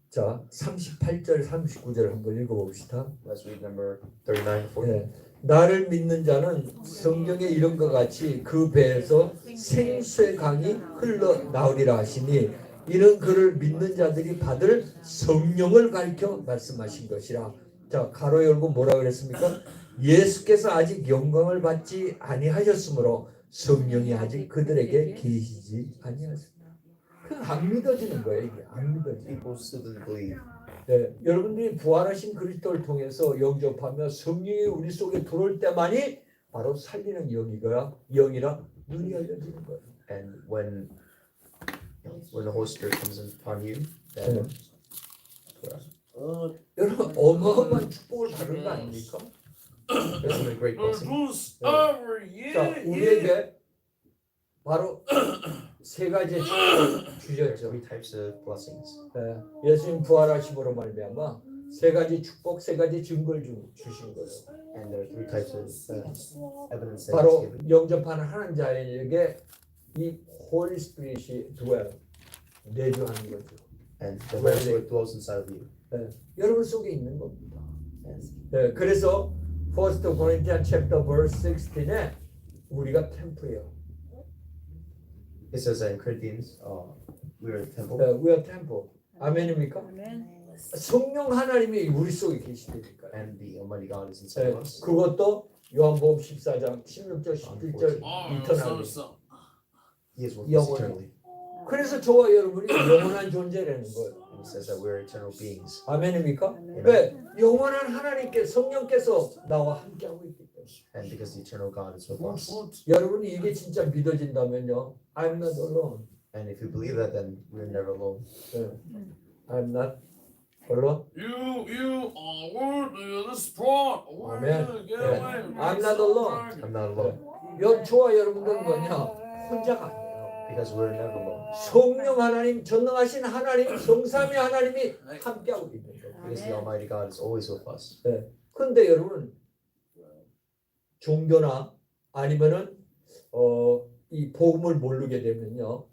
Speaker 1: 자 38절 39절 한번 읽어봅시다.
Speaker 2: Let's read number 39 40.
Speaker 1: 예, 나를 믿는 자는 성경에 이런 것 같이 그 배에서 생수의 강이 흘러 나오리라 하시니 이는 그를 믿는 자들이 받을 성령을 가리켜 말씀하신 것이라. 자, 가로 열고 뭐라 그랬습니까? 예수께서 아직 영광을 받지 아니하셨으므로 성령이 아직 그들에게 계시지 아니하셨습니다. 안 믿어지는 거예요. 이게 안 믿어지는.
Speaker 2: People still didn't believe.
Speaker 1: 네, 여러분들이 부활하신 그리스도를 통해서 영접하며 성령이 우리 속에 들어올 때만이 바로 살리는 영이라 눈이 열려지는 거예요.
Speaker 2: And when the Holy Spirit comes upon you, then
Speaker 1: 여러분 어마어마한 축복을 받은 거 아닙니까?
Speaker 2: isn't a great blessing.
Speaker 1: 자, 우리에게 바로 세 가지 축복을 주셨죠.
Speaker 2: Three types of blessings.
Speaker 1: 네, 예수님 부활하심으로 말미암아 세 가지 축복, 세 가지 증거를 주신 거예요.
Speaker 2: And there are three types of evidence that is
Speaker 1: 바로
Speaker 2: given.
Speaker 1: 영접하는 하는 자에게 이 홀리 스피릿이 내주하는 거죠.
Speaker 2: And the Holy Spirit dwells inside of you.
Speaker 1: 네, 여러분 속에 있는 겁니다.
Speaker 2: And
Speaker 1: 네, 그래서 1 Corinthians chapter verse 16에 우리가 템플이에요.
Speaker 2: it says that in Corinthians, we are a temple.
Speaker 1: 네, we are temple. 아멘입니까?
Speaker 4: 아멘.
Speaker 1: 성령 하나님이 우리 속에 계시니까요.
Speaker 2: And the Almighty God is inside
Speaker 1: 네,
Speaker 2: of us.
Speaker 1: 그것도 요한복음 14장 16절 17절 이터널리.
Speaker 2: He is with us
Speaker 1: 영원히.
Speaker 2: eternally.
Speaker 1: 그래서 저와 여러분이 영원한 존재라는 거예요.
Speaker 2: And it says that we are eternal beings.
Speaker 1: 아멘입니까?
Speaker 4: 아멘.
Speaker 1: 왜? 영원한 하나님께 성령께서 나와 함께하고 있기 때문에.
Speaker 2: And because the eternal God is with us.
Speaker 1: 여러분이 이게 진짜 믿어진다면요. I'm not alone.
Speaker 2: And if you believe that, then we're never alone.
Speaker 1: 네. I'm not alone.
Speaker 3: You are worthy of the spot.
Speaker 1: Amen.
Speaker 3: Get
Speaker 1: Yeah.
Speaker 3: away.
Speaker 1: I'm not alone.
Speaker 2: I'm not alone.
Speaker 1: 저와 여러분들은 뭐냐? 혼자가 아니에요.
Speaker 2: Because we're never alone.
Speaker 1: 성령 하나님, 전능하신 하나님, 성삼위 하나님이 함께하고 있는 거예요.
Speaker 2: Because the Almighty God is always with us.
Speaker 1: 그런데 여러분 종교나 아니면은 이 복음을 모르게 되면요,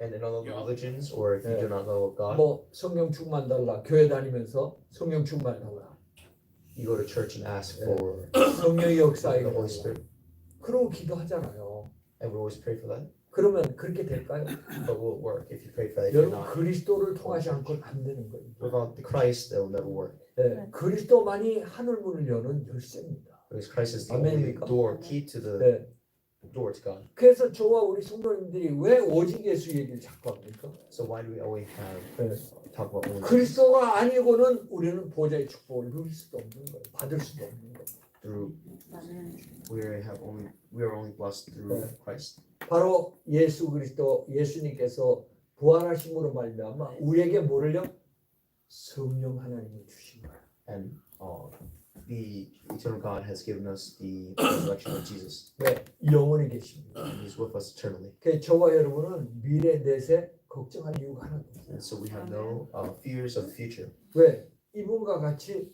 Speaker 2: And in all of the religions, or if you do not know of God,
Speaker 1: 뭐 성령 충만 달라, 교회 다니면서 성령 충만 달라,
Speaker 2: you go to church and ask for
Speaker 1: 성령의 역사에
Speaker 2: the Holy Spirit.
Speaker 1: 그러고 기도하잖아요.
Speaker 2: And we always pray for that.
Speaker 1: 그러면 그렇게 될까요?
Speaker 2: But will it work if you pray for that? If you're
Speaker 1: 여러분
Speaker 2: not.
Speaker 1: 그리스도를 통하지 않고는 안 되는 거예요.
Speaker 2: Without the Christ, that will never work.
Speaker 1: 그리스도만이 하늘 문을 여는 열쇠입니다.
Speaker 2: Because Christ is the
Speaker 1: Amen.
Speaker 2: only door, key to the
Speaker 1: 네.
Speaker 2: door to God.
Speaker 1: 그래서 저와 우리 성도님들이 왜 오직 예수 얘기를 자꾸 합니까?
Speaker 2: So why do we always have
Speaker 1: 네.
Speaker 2: talk about only Jesus?
Speaker 1: 그리스도가 아니고는 우리는 보좌의 축복을 누릴 수도 없는 거예요. 받을 수도 없는 거예요.
Speaker 2: Through
Speaker 4: 아멘.
Speaker 2: we are only blessed through
Speaker 1: 네.
Speaker 2: Christ.
Speaker 1: 바로 예수 그리스도 예수님께서 부활하심으로 말미암아 우리에게 뭐를요? 성령 하나님을 주신 거예요.
Speaker 2: And the eternal God has given us the resurrection of Jesus.
Speaker 1: 네, 영원히 계십니다.
Speaker 2: And He's with us eternally.
Speaker 1: 그래서 저와 여러분은 미래 내세 걱정할 이유가 하나도 없어요.
Speaker 2: And so we have no fears of the future
Speaker 1: 왜? 이분과 같이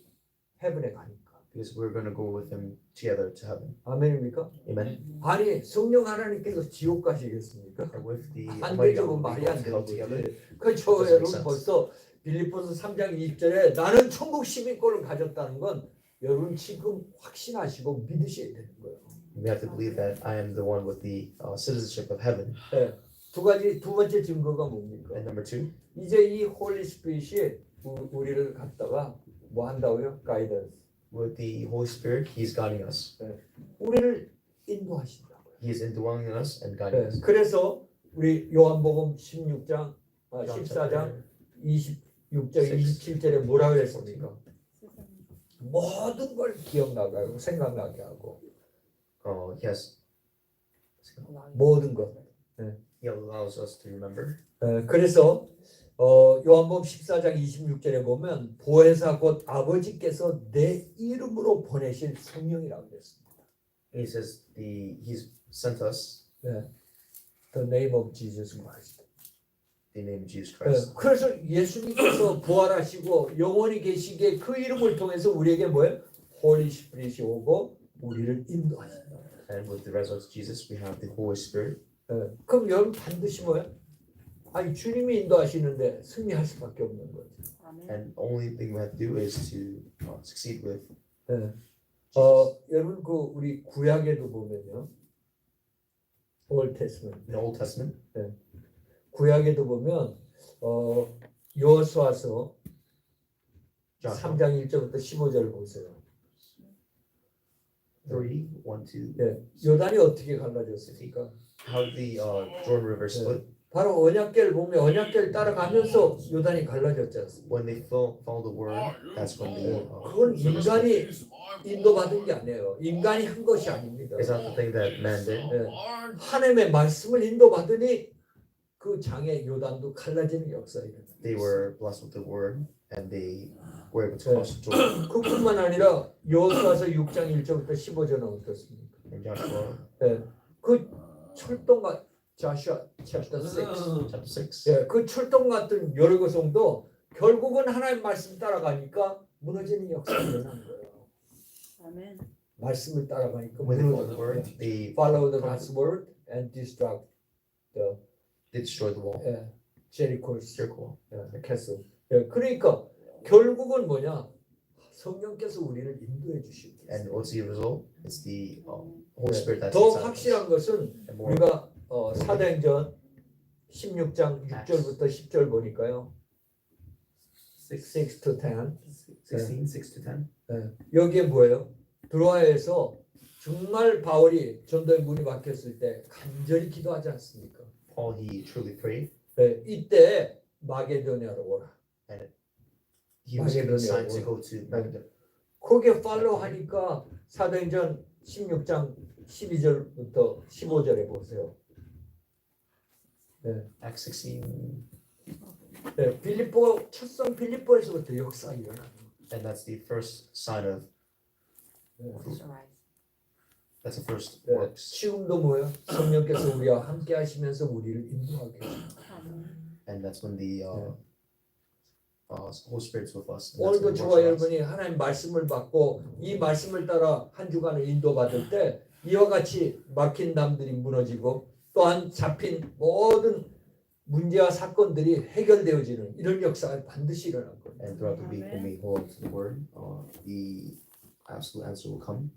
Speaker 1: 헤븐에 가니까.
Speaker 2: because we're going to go with Him together to heaven.
Speaker 1: 아멘입니까?
Speaker 2: Amen.
Speaker 1: 아니 성령 하나님께서 지옥 가시겠습니까?
Speaker 2: And with the
Speaker 1: 안
Speaker 2: Almighty
Speaker 1: 되죠.
Speaker 2: God, we
Speaker 1: 말이
Speaker 2: go
Speaker 1: 안
Speaker 2: to
Speaker 1: 되는
Speaker 2: hell together.
Speaker 1: 거지. 그저
Speaker 2: Doesn't make
Speaker 1: 여러분
Speaker 2: sense.
Speaker 1: 벌써 빌립보서 3장 20절에 나는 천국 시민권을 가졌다는 건 여러분 지금 확신하시고 믿으셔야 되는 거예요.
Speaker 2: We have to believe that I am the one with the citizenship of heaven.
Speaker 1: 네. 두 번째 증거가 뭡니까?
Speaker 2: And number two,
Speaker 1: 이제 이 홀리 스피릿이 우리를 갖다가 뭐 한다고요? 가이던스.
Speaker 2: with the Holy Spirit, He's guiding us.
Speaker 1: 우리를 인도하신다고요.
Speaker 2: He is indwelling in us and guiding us.
Speaker 1: 그래서 우리 요한복음 14장 26절 27절에 뭐라 그랬습니까? 모든 걸 기억나게 하고 생각나게 하고
Speaker 2: He has
Speaker 1: 모든 것.
Speaker 2: He allows us to remember.
Speaker 1: 그래서 요한복음 14장 26절에 보면 보혜사 곧 아버지께서 내 이름으로 보내실 성령이라고 그랬습니다.
Speaker 2: He says He's sent us
Speaker 1: The name of Jesus Christ.
Speaker 2: the name of Jesus Christ.
Speaker 1: 그래서 예수님께서 부활하시고 영원히 계시기에 그 이름을 통해서 우리에게 뭐예요? 홀리 스피릿이 오고 우리를 인도하신다.
Speaker 2: And with the resurrection of Jesus, we have the Holy Spirit.
Speaker 1: 그럼 여러분 반드시 뭐예요? 아니 주님이 인도하시는데 승리할 수밖에 없는 거죠.
Speaker 4: 아멘.
Speaker 2: And only thing we have to do is to succeed with.
Speaker 1: 여러분 그 우리 구약에도 보면요, Old Testament
Speaker 2: In the Old Testament,
Speaker 1: 구약에도 보면 여호수아서
Speaker 2: Joshua
Speaker 1: 3장 1절부터 15절 보세요.
Speaker 2: 3, 1, 2.
Speaker 1: 네, 요단이 어떻게 갈라졌습니까?
Speaker 2: How did the Jordan River split?
Speaker 1: 바로 언약궤를 보면 언약궤를 따라가면서 요단이 갈라졌지 않습니까?
Speaker 2: When they follow the word, that's when the
Speaker 1: 그건 인간이 인도받은 게 아니에요. 인간이 한 것이 아닙니다.
Speaker 2: it's not the thing that man did.
Speaker 1: 하나님의 말씀을 인도받으니 그 장의 요단도 갈라지는 역사예요.
Speaker 2: They were blessed with the word, and they were able to cross Jordan.
Speaker 1: 그뿐만 아니라 여호수아서 6장 1절부터 15절은 어떻습니까?
Speaker 2: And Joshua
Speaker 1: 그 철동과 Joshua chapter 6.
Speaker 2: chapter 6.
Speaker 1: 예, 그 출동 같은 여리고성도 결국은 하나님 말씀 따라가니까 무너지는 역사가 일어나는 거예요.
Speaker 4: 아멘.
Speaker 1: 말씀을 따라가니까
Speaker 2: When they follow
Speaker 1: 무너지는
Speaker 2: the
Speaker 1: 거예요.
Speaker 2: word, they
Speaker 1: Follow the God's word and destruct the
Speaker 2: destroy the wall.
Speaker 1: Jericho's
Speaker 2: Jericho.
Speaker 1: castle. 예, 그러니까 결국은 뭐냐? 성령께서 우리를 인도해 주시고
Speaker 2: And what's the result? It's the Holy Spirit that's
Speaker 1: 더
Speaker 2: inside of us.
Speaker 1: 확실한 것은
Speaker 2: And more
Speaker 1: 우리가 사도행전 16장 6절부터 10절 보니까요. 6 to 10.
Speaker 2: 16, 6 to 10.
Speaker 1: 여기에 뭐예요? 드로아에서 정말 바울이 전도의 문이 막혔을 때 간절히 기도하지 않습니까?
Speaker 2: Paul, he truly prayed.
Speaker 1: 이때 마게도냐로 오라.
Speaker 2: He was given a sign
Speaker 1: Macedonia.
Speaker 2: to go to Macedonia.
Speaker 1: 거기에 팔로우 하니까 사도행전 16장 12절부터 15절에 보세요.
Speaker 2: Acts 16,
Speaker 1: 빌립보 첫성 빌립보에서부터 역사 일어나는 거예요.
Speaker 2: and that's the first sign of. That's the first works,
Speaker 1: 지금도 뭐예요? 성령께서 우리와 함께 하시면서 우리를 인도하게 해요.
Speaker 2: and that's when the Holy Spirit's with us. And that's
Speaker 1: 오늘도
Speaker 2: when it
Speaker 1: 저와
Speaker 2: works for us.
Speaker 1: 여러분이 하나님 말씀을 받고 이 말씀을 따라 한 주간을 인도받을 때 이와 같이 막힌 담들이 무너지고 또한 잡힌 모든 문제와 사건들이 해결되어지는 이런 역사가 반드시 일어날 거예요.
Speaker 2: And throughout the week, when we hold to the word, the absolute answer will come.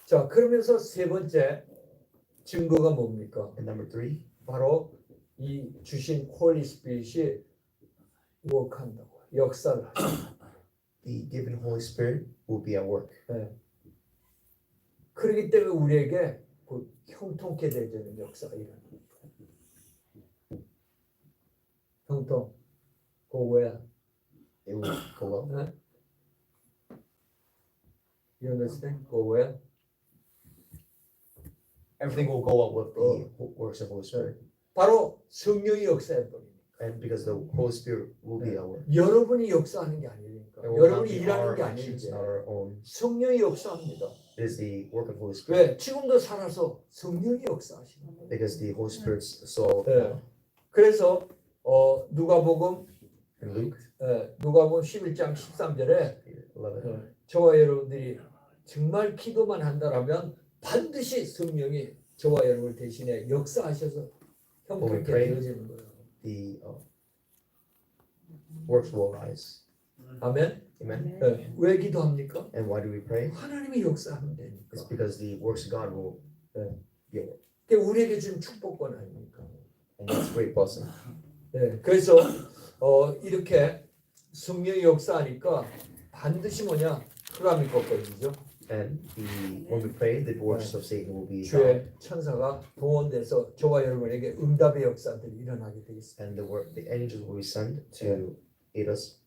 Speaker 1: 자, 그러면서 세 번째 증거가 뭡니까?
Speaker 2: And number 3,
Speaker 1: 바로 이 주신 홀리 스피릿이 워크한다고 역사를 하죠.
Speaker 2: the given Holy Spirit will be at work.
Speaker 1: 그렇기 때문에 우리에게 그 형통케 되는 역사가 일어나는 거예요. 형통, 고거야.
Speaker 2: It will go well.
Speaker 1: You understand? 고거야.
Speaker 2: Everything will go well with the works of Holy Spirit.
Speaker 1: 바로 성령이 역사해 버립니다.
Speaker 2: And because the Holy Spirit will be at work.
Speaker 1: 여러분이 역사하는 게 아니니까.
Speaker 2: It will not
Speaker 1: 여러분이
Speaker 2: be
Speaker 1: 일하는
Speaker 2: our
Speaker 1: 게
Speaker 2: actions,
Speaker 1: 아니지.
Speaker 2: not our own.
Speaker 1: 성령이 역사합니다.
Speaker 2: It is the work of Holy Spirit.
Speaker 1: 왜? 지금도 살아서 성령이 역사하시는 거예요.
Speaker 2: Because the Holy Spirit's so
Speaker 1: 그래서 누가복음
Speaker 2: in Luke
Speaker 1: 누가복음 11장 13절에
Speaker 2: 11.
Speaker 1: 저와 여러분들이 정말 기도만 한다라면 반드시 성령이 저와 여러분을 대신에 역사하셔서 형통케 되어지는 거예요.
Speaker 2: The works will rise.
Speaker 1: 아멘.
Speaker 2: Amen.
Speaker 1: 왜 기도합니까?
Speaker 2: And why do we pray?
Speaker 1: 하나님이 역사하면 되니까.
Speaker 2: It's because the works of God will be at work.
Speaker 1: 그게 우리에게 준 축복권 아닙니까?
Speaker 2: And that's a great blessing.
Speaker 1: 그래서 이렇게 성령이 역사하니까 반드시 뭐냐? 흑암이 꺾어지죠.
Speaker 2: And when we pray, the works of Satan will be down.
Speaker 1: 주의 천사가 동원돼서 저와 여러분에게 응답의 역사들이 일어나게 되겠습니다.
Speaker 2: And the angels will be sent to aid us.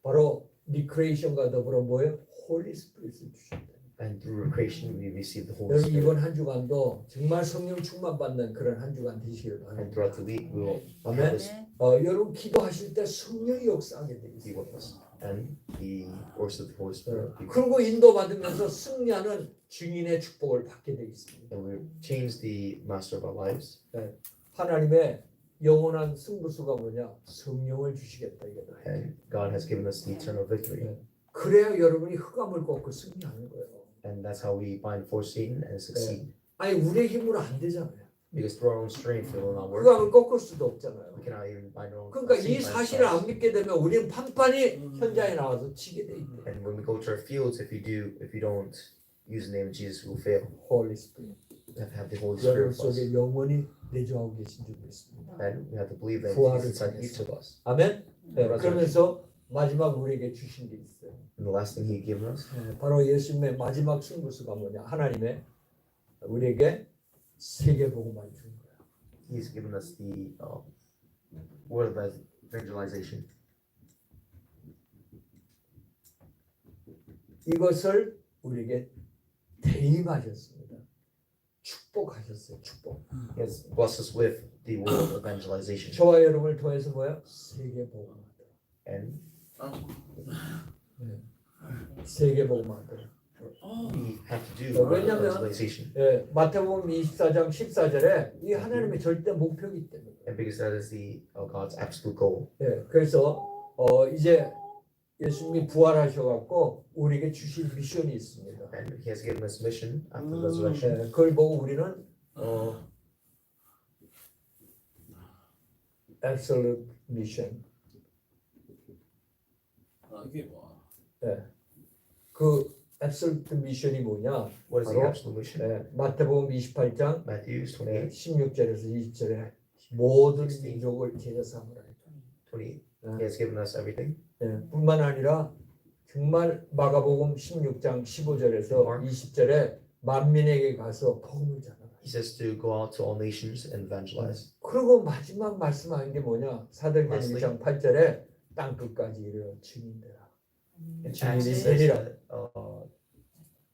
Speaker 1: 바로 리크레이션과 더불어 뭐예요? 홀리 스피릿을 주신다.
Speaker 2: And through creation, we receive the Holy
Speaker 1: 여러분
Speaker 2: Spirit.
Speaker 1: 이번 한 주간도 정말 성령 충만 받는 그런 한 주간 되시기를
Speaker 2: And
Speaker 1: 바랍니다.
Speaker 2: throughout the week, we will
Speaker 1: 아멘.
Speaker 2: have this
Speaker 1: 여러분 기도하실 때 성령이 역사하게
Speaker 2: be
Speaker 1: 되겠습니다.
Speaker 2: with us. And the works of the Holy Spirit. will be with us.
Speaker 1: 그리고 인도받으면서 승리하는 증인의 축복을 받게 되겠습니다.
Speaker 2: And we change the master of our lives.
Speaker 1: 하나님의 영원한 승부수가 뭐냐? 성령을 주시겠다 이거다.
Speaker 2: And God has given us the eternal victory.
Speaker 1: 그래야 여러분이 흑암을 꺾고 승리하는 거예요.
Speaker 2: And that's how we bind for Satan and succeed.
Speaker 1: 아니 우리의 힘으로 안 되잖아요.
Speaker 2: Because through our own strength, it will not work.
Speaker 1: 흑암을 꺾을 수도 없잖아요.
Speaker 2: We cannot even bind our own.
Speaker 1: 그러니까 이
Speaker 2: Satan by
Speaker 1: 사실을 안
Speaker 2: ourselves.
Speaker 1: 믿게 되면 우리는 판판이 현장에 나와서 지게 돼 있대.
Speaker 2: And when we go to our fields, if you don't use the name of Jesus, we will fail.
Speaker 1: Holy Spirit.
Speaker 2: We have to have the Holy
Speaker 1: 여러분
Speaker 2: Spirit with us.
Speaker 1: 속에 영원히 내주하고 계신 줄 믿습니다.
Speaker 2: And we have to believe that
Speaker 1: 부활을
Speaker 2: He's inside each of us.
Speaker 1: 아멘. 네,
Speaker 2: Resurrection.
Speaker 1: 그러면서 마지막 우리에게 주신 게 있어요.
Speaker 2: And the last thing He gave us,
Speaker 1: 네, 바로 예수님의 마지막 승부수가 뭐냐? 하나님의 우리에게 세계복음을 준 거야.
Speaker 2: He's given us the word of evangelization.
Speaker 1: 이것을 우리에게 대임하셨습니다. 축복하셨어요. 축복.
Speaker 2: He has blessed us with the word of evangelization.
Speaker 1: 저와 여러분을 통해서 뭐야? 세계복음하다.
Speaker 2: And
Speaker 1: 세계복음하다.
Speaker 2: we have to do
Speaker 1: 왜냐면
Speaker 2: evangelization.
Speaker 1: 예, 마태복음 24장 14절에 이 하나님의 절대 목표이기 때문에.
Speaker 2: And because that is the God's absolute goal.
Speaker 1: 예, 그래서 이제 예수님이 부활하셔갖고 우리에게 주신 미션이 있습니다.
Speaker 2: And He has given us mission after the resurrection.
Speaker 1: 예, 그걸 보고 우리는 absolute mission.
Speaker 3: 이게 뭐?
Speaker 1: 예, 그 absolute mission이 뭐냐?
Speaker 2: What is the
Speaker 1: 바로
Speaker 2: absolute mission?
Speaker 1: 예, 마태복음 28장
Speaker 2: Matthew 28,
Speaker 1: 16절에서 20절에 모든 민족을 제자 삼으라.
Speaker 2: 28. He has given us everything.
Speaker 1: 예, 뿐만 아니라 정말 마가복음 16장 15절에서 20절에 만민에게 가서 복음을 전하라.
Speaker 2: He says to go out to all nations and evangelize.
Speaker 1: 그리고 마지막 말씀하는 게 뭐냐? 사도행전
Speaker 2: Lastly.
Speaker 1: 1장 8절에 땅 끝까지 이르러 증인되라.
Speaker 2: And
Speaker 1: Amen.
Speaker 2: Acts says that,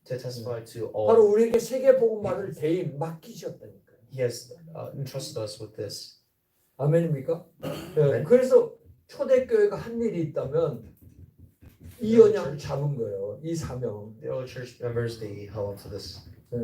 Speaker 2: to testify to all.
Speaker 1: 바로 우리에게 세계 복음화를 대임 맡기셨다니까요.
Speaker 2: He has entrusted us with this.
Speaker 1: 아멘입니까? 예,
Speaker 2: 아멘.
Speaker 1: 그래서 초대교회가 한 일이 있다면 이 언약을 잡은 거예요. 이 사명.
Speaker 2: The early church members, they held on to this.
Speaker 1: 예.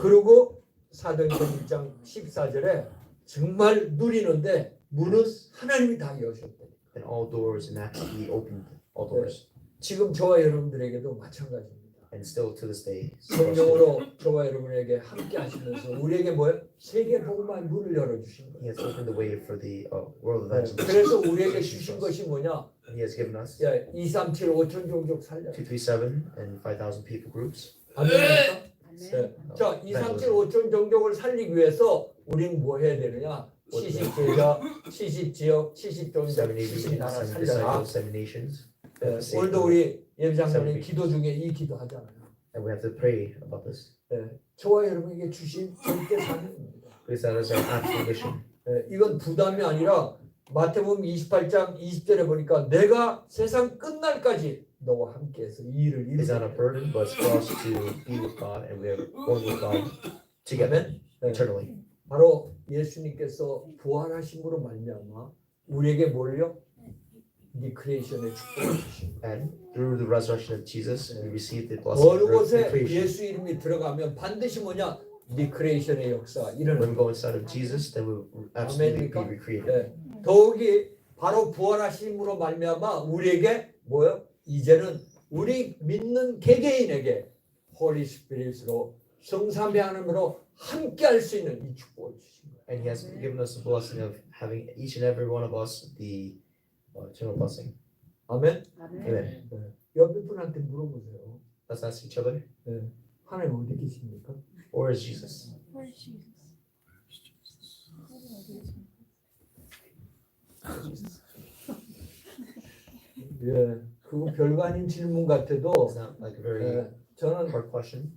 Speaker 1: 그리고 사도행전 1장 14절에 정말 누리는데 문은 하나님이 다 여셨다.
Speaker 2: And all doors in Acts, He opened all doors.
Speaker 1: 지금 저와 여러분들에게도 마찬가지입니다.
Speaker 2: And still to this day,
Speaker 1: 성령으로 저와 여러분에게 함께 하시면서 우리에게 뭐예요? 세계 복음화의 문을 열어주신
Speaker 2: He
Speaker 1: 거예요.
Speaker 2: has opened the way for the world
Speaker 1: 네,
Speaker 2: evangelism.
Speaker 1: 그래서 우리에게 주신 것이 뭐냐?
Speaker 2: He has given us
Speaker 1: 야, 2, 3, 7, 5천 종족 살려.
Speaker 2: 237 and 5,000 people groups.
Speaker 1: 아멘입니까?
Speaker 4: 아멘.
Speaker 1: 네. 자, 2, 3, 7, 5천 종족을 살리기 위해서 우리는 뭐 해야 되느냐? 70제자, 70지역, 70종족,
Speaker 2: 70
Speaker 1: 70나라
Speaker 2: nations,
Speaker 1: 살려라.
Speaker 2: 7 nations.
Speaker 1: 네, 오늘도 우리 예배장로님 기도 중에 이 기도 하잖아요.
Speaker 2: And we have to pray about this.
Speaker 1: 네, 저와 여러분에게 주신 절대 사명입니다.
Speaker 2: Because that is our absolute mission.
Speaker 1: 네, 이건 부담이 아니라 마태복음 28장 20절에 보니까 내가 세상 끝날까지 너와 함께해서 이 일을
Speaker 2: It's not a
Speaker 1: 이루겠다.
Speaker 2: burden, but it's for us to be with God, and we are going with God together
Speaker 1: 네,
Speaker 2: eternally.
Speaker 1: 바로 예수님께서 부활하심으로 말미암아 우리에게 뭘요? 리크레이션의 축복을 주신 거예요.
Speaker 2: And through the resurrection of Jesus, we receive the blessing
Speaker 1: 어느
Speaker 2: of
Speaker 1: 곳에
Speaker 2: creation.
Speaker 1: 예수 이름이 들어가면 반드시 뭐냐? 리크레이션의 역사
Speaker 2: When
Speaker 1: 일어나는
Speaker 2: we go inside of Jesus, then we will absolutely be recreated.
Speaker 1: 네. 더욱이 바로 부활하심으로 말미암아 우리에게 뭐요? 이제는 우리 믿는 개개인에게 홀리 스피릿으로 성삼위 하나님으로 함께 할 수 있는 이 축복을 주신 거예요.
Speaker 2: And He has given us the blessing of having each and every one of us the eternal blessing.
Speaker 1: 아멘.
Speaker 4: 아멘.
Speaker 2: Amen.
Speaker 1: 네. 옆에 분한테 물어보세요.
Speaker 2: Let's ask each other,
Speaker 1: 네. 하나님 어디 계십니까?
Speaker 2: where is Jesus?
Speaker 1: 예, 그거 별거 아닌 질문 같아도
Speaker 2: It's not like a very
Speaker 1: 예, 저는
Speaker 2: hard question,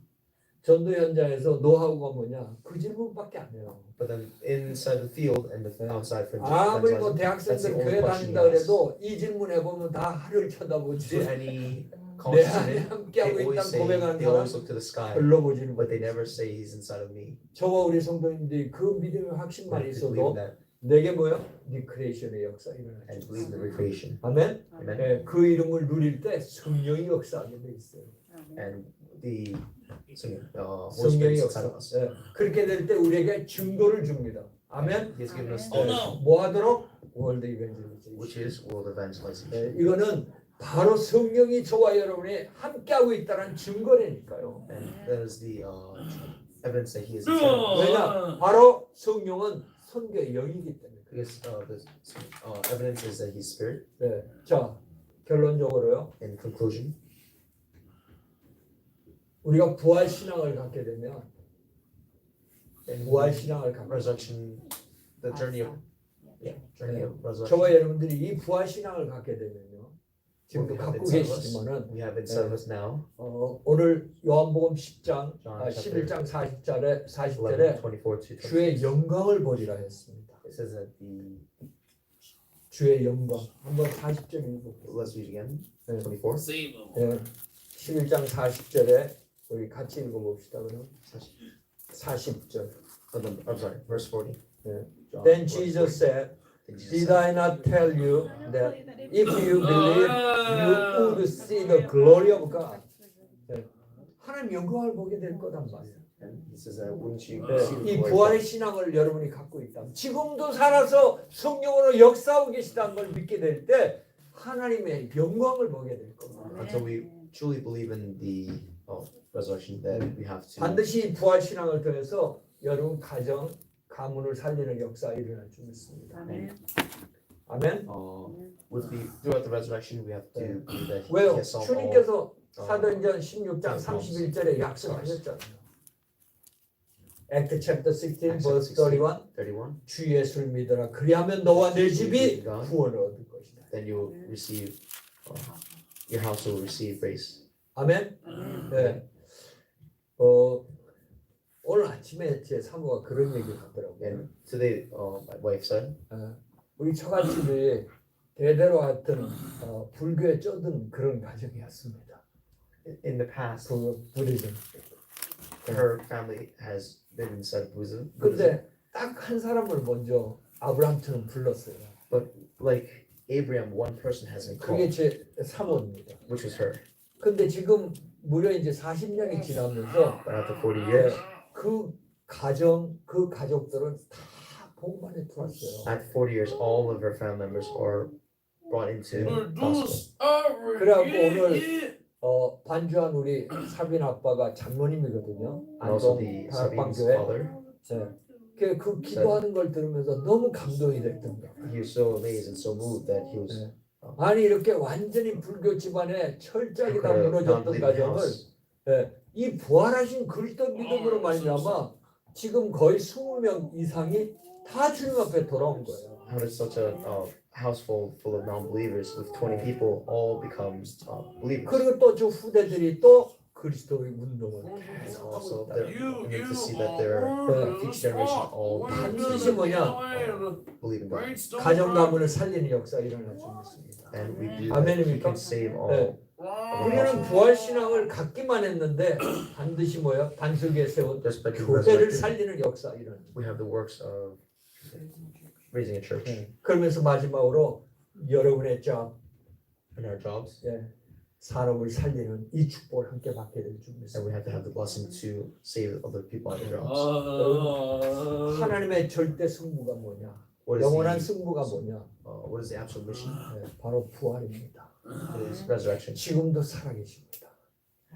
Speaker 1: 전도 현장에서 노하우가 뭐냐 그 질문밖에 안 해요.
Speaker 2: but then inside the field and the outside from
Speaker 1: 아무리 뭐
Speaker 2: evangelism,
Speaker 1: 대학생들
Speaker 2: only
Speaker 1: 교회
Speaker 2: question
Speaker 1: 다닌다
Speaker 2: he asks.
Speaker 1: 그래도 이 질문해 보면 다 하늘 쳐다보지.
Speaker 2: to any
Speaker 1: 내
Speaker 2: college
Speaker 1: 안에
Speaker 2: student,
Speaker 1: 함께하고
Speaker 2: they always
Speaker 1: 있다는
Speaker 2: say
Speaker 1: 고백하는
Speaker 2: they always
Speaker 1: 사람
Speaker 2: look to the sky,
Speaker 1: 별로 보지는
Speaker 2: but they
Speaker 1: 못해.
Speaker 2: never say He's inside of me.
Speaker 1: 저와 우리 성도님들이 그 믿음의
Speaker 2: We
Speaker 1: 확신만
Speaker 2: have to believe
Speaker 1: 있어도
Speaker 2: that
Speaker 1: 내게 뭐요? 리크레이션의 역사 일어나죠.
Speaker 2: and believe in the recreation.
Speaker 1: 아멘.
Speaker 2: Amen.
Speaker 1: 예, 그 이름을 누릴 때 성령이 역사하게 돼 있어요.
Speaker 2: And the Holy
Speaker 1: 성령의
Speaker 2: Spirit is
Speaker 1: 역사.
Speaker 2: inside of us.
Speaker 1: 예, 그렇게 될 때 우리에게 증거를 줍니다. 아멘.
Speaker 2: He has given us
Speaker 3: Oh,
Speaker 2: the,
Speaker 3: no.
Speaker 1: 뭐 하도록? 월드 이벤젤리제이션.
Speaker 2: which is world evangelization.
Speaker 1: 예, 이거는 바로 성령이 저와 여러분이 함께하고 있다는 증거라니까요.
Speaker 2: And that is the evidence that He is inside of us.
Speaker 1: 왜냐? 바로 성령은 선교의 영이기 때문에.
Speaker 2: Because the evidence is that He's Spirit.
Speaker 1: 네. 자, 결론적으로요.
Speaker 2: In conclusion,
Speaker 1: 우리가 부활 신앙을 갖게 되면 부활 신앙을 갖고
Speaker 2: resurrection, the journey of journey of resurrection.
Speaker 1: 저와 여러분들이 이 부활 신앙을 갖게 되면요.
Speaker 2: What
Speaker 1: 지금도
Speaker 2: we have
Speaker 1: 갖고
Speaker 2: inside of us,
Speaker 1: 계시지만은
Speaker 2: we have inside of us now.
Speaker 1: 오늘 요한복음 10장
Speaker 2: John
Speaker 1: 11장 40절에
Speaker 2: 11, 24 to 26.
Speaker 1: 주의 영광을 보리라 했습니다.
Speaker 2: It says that the
Speaker 1: 주의 영광. 한번 40절 읽어보세요.
Speaker 2: let's read again.
Speaker 1: 네.
Speaker 2: 24.
Speaker 3: Save them.
Speaker 1: 예, 11장 40절에 우리 같이 읽어봅시다. 그럼 40절.
Speaker 2: I'm sorry, verse 40.
Speaker 1: 네.
Speaker 2: John,
Speaker 1: Then
Speaker 2: verse
Speaker 1: Jesus
Speaker 2: 40.
Speaker 1: said,
Speaker 2: Then Jesus
Speaker 1: Did
Speaker 2: said,
Speaker 1: I not tell you that if you believe, you would see the glory of God? 하나님 영광을 보게 될 거단 말이에요.
Speaker 2: and he says that wouldn't you
Speaker 1: 네,
Speaker 2: see the
Speaker 1: 이
Speaker 2: glory of
Speaker 1: 부활의
Speaker 2: God?
Speaker 1: 신앙을 여러분이 갖고 있다. 지금도 살아서 성령으로 역사하고 계시다는 걸 믿게 될 때 하나님의 영광을 보게 될 겁니다.
Speaker 2: Until we truly believe in the resurrection, then we have to.
Speaker 1: 반드시 이 부활 신앙을 통해서 여러분 가정, 가문을 살리는 역사가 일어날 줄 믿습니다.
Speaker 4: 아멘.
Speaker 1: 아멘.
Speaker 2: With the throughout the resurrection, we have to believe that He
Speaker 1: 왜요?
Speaker 2: has solved all.
Speaker 1: 주님께서 사도행전 16장 31절에 약속하셨잖아요. Act chapter 16 verse 31
Speaker 2: 31.
Speaker 1: 주 예수를 믿어라. 그리하면 너와 내 집이 구원을 얻을 것이다.
Speaker 2: Then you will receive. Your house will receive grace.
Speaker 1: 아멘.
Speaker 4: 아멘.
Speaker 1: 네. 오늘 아침에 제 사모가 그런 얘기를 하더라고요.
Speaker 2: And today, my wife said,
Speaker 1: 우리 처갓집이 대대로 하여튼 불교에 쩌든 그런 가정이었습니다.
Speaker 2: in the past,
Speaker 1: 부리즘.
Speaker 2: her family has been inside Buddhism.
Speaker 1: 근데 딱 한 사람을 먼저 아브라함처럼 불렀어요.
Speaker 2: Like Abraham, one person has been
Speaker 1: 그게
Speaker 2: called,
Speaker 1: 제 사모입니다.
Speaker 2: which was her.
Speaker 1: 근데 지금 무려 이제 40년이 지나면서
Speaker 2: But after 40 years,
Speaker 1: 그 가정, 그 가족들은 다 복음 안에 들어왔어요.
Speaker 2: after 40 years, all of her family members are brought into
Speaker 3: We're doing
Speaker 2: gospel.
Speaker 3: this every
Speaker 1: 그래갖고
Speaker 3: year.
Speaker 1: 오늘 반주한 우리 사빈 아빠가 장로님이거든요.
Speaker 2: And also
Speaker 1: 안동
Speaker 2: the Sabin's
Speaker 1: 다락방교회.
Speaker 2: father,
Speaker 1: 그 기도하는 걸 들으면서 너무 감동이 됐던가.
Speaker 2: he was so amazed and so moved that he was
Speaker 1: 아니 이렇게 완전히 불교 집안에 철저하게 다
Speaker 2: could not
Speaker 1: 무너졌던
Speaker 2: believe the
Speaker 1: 가정을
Speaker 2: house.
Speaker 1: 이 부활하신 그리스도 믿음으로 말미암아 지금 거의 20명 이상이 다 주님 앞에 돌아온 거예요.
Speaker 2: How did such a household full of non-believers with 20 people all become believers?
Speaker 1: 그리고 또 저 후대들이 또 그리스도의 운동을 계속 하고
Speaker 2: Also,
Speaker 1: 있다.
Speaker 2: and then to see that their future generation all
Speaker 1: 반드시 뭐냐?
Speaker 2: believe in God.
Speaker 1: 가정 가문을 살리는 역사 일어날 줄 믿습니다.
Speaker 2: And we believe that He
Speaker 1: 아멘입니까?
Speaker 2: can save all.
Speaker 1: 네. 우리는 부활 신앙을 갖기만 했는데 반드시 뭐야? 반석에 세운
Speaker 2: Just like in
Speaker 1: 교회를
Speaker 2: resurrection,
Speaker 1: 살리는 역사 일어나.
Speaker 2: we have the works of raising a church
Speaker 1: 그러면서 마지막으로 여러분의 job,
Speaker 2: in our jobs,
Speaker 1: 산업을 살리는 이 축복을 함께 받게 될 줄
Speaker 2: and
Speaker 1: 믿습니다.
Speaker 2: we have to have the blessing to save other people out of their jobs.
Speaker 1: 하나님의 절대 승부가 뭐냐?
Speaker 2: What
Speaker 1: 영원한
Speaker 2: is
Speaker 1: 승부가 뭐냐?
Speaker 2: what is the absolute mission?
Speaker 1: 바로 부활입니다.
Speaker 2: It is resurrection.
Speaker 1: 지금도 살아계십니다.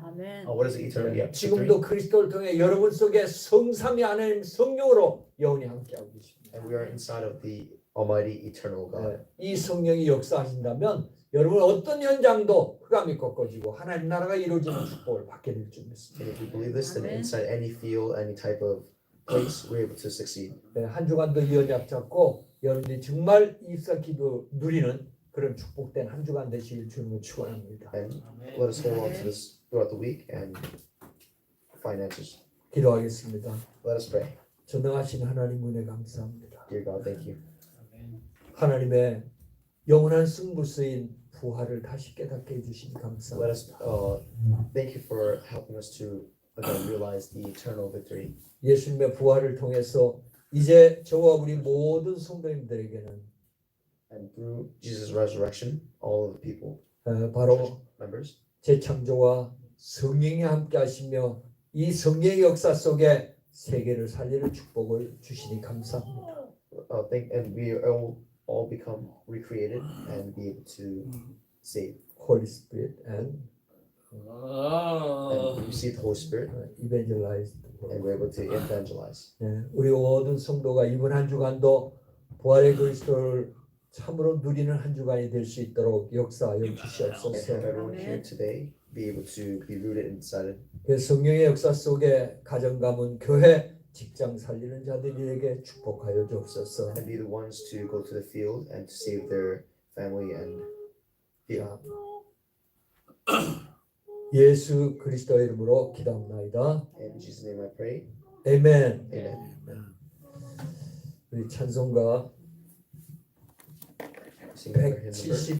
Speaker 4: 아멘.
Speaker 2: What is the eternal victory?
Speaker 1: 지금도 그리스도를 통해 여러분 속에 성삼위 하나님 성령으로 영원히 함께하고 계십니다.
Speaker 2: And we are inside of the Almighty Eternal God.
Speaker 1: 이 성령이 역사하신다면 여러분 어떤 현장도 흑암이 꺾어지고 하나님 나라가 이루어지는 축복을 받게 될 줄 믿습니다.
Speaker 2: And if we believe this, then
Speaker 4: Amen.
Speaker 2: inside any field, any type of place, we're able to succeed.
Speaker 1: 한 주간도 이 언약 잡고 여러분들이 정말 입사 기도 누리는 그런 축복된 한 주간 되시길 주님을 축원합니다.
Speaker 2: And let us hold on to this throughout the week and find answers.
Speaker 1: 기도하겠습니다.
Speaker 2: Let us pray.
Speaker 1: 전능하신 하나님 은혜 감사합니다.
Speaker 2: Dear God, thank you.
Speaker 1: 하나님의 영원한 승부수인 부활을 다시 깨닫게 해주시니 감사합니다.
Speaker 2: Let us thank you for helping us to again realize the eternal victory.
Speaker 1: 예수님의 부활을 통해서 이제 저와 우리 모든 성도님들에게는
Speaker 2: And through Jesus' resurrection, all of the people,
Speaker 1: 바로
Speaker 2: church members,
Speaker 1: 재창조와 성령이 함께하시며 이 성령의 역사 속에 세계를 살리는 축복을 주시니 감사합니다.
Speaker 2: and we all become recreated and be able to save
Speaker 1: Holy Spirit and
Speaker 2: and receive the Holy Spirit,
Speaker 1: evangelize.
Speaker 2: and we're able to evangelize.
Speaker 1: 우리 모든 성도가 이번 한 주간도 부활의 그리스도를 참으로 누리는 한 주간이 될 수 있도록 역사하여
Speaker 2: And
Speaker 1: 주시옵소서.
Speaker 2: have everyone here today be able to be rooted inside it.
Speaker 1: 그 성령의 역사 속에 가정 가문 교회 직장 살리는 자들에게 축복하여 주옵소서.
Speaker 2: and be the ones to go to the field and to save their family and
Speaker 1: 자, 예수 그리스도의 이름으로 기도합나이다.
Speaker 2: in Jesus' name I pray.
Speaker 1: 아멘.
Speaker 2: Amen.
Speaker 1: 우리 찬송가
Speaker 2: Sing another hymn number.
Speaker 1: 170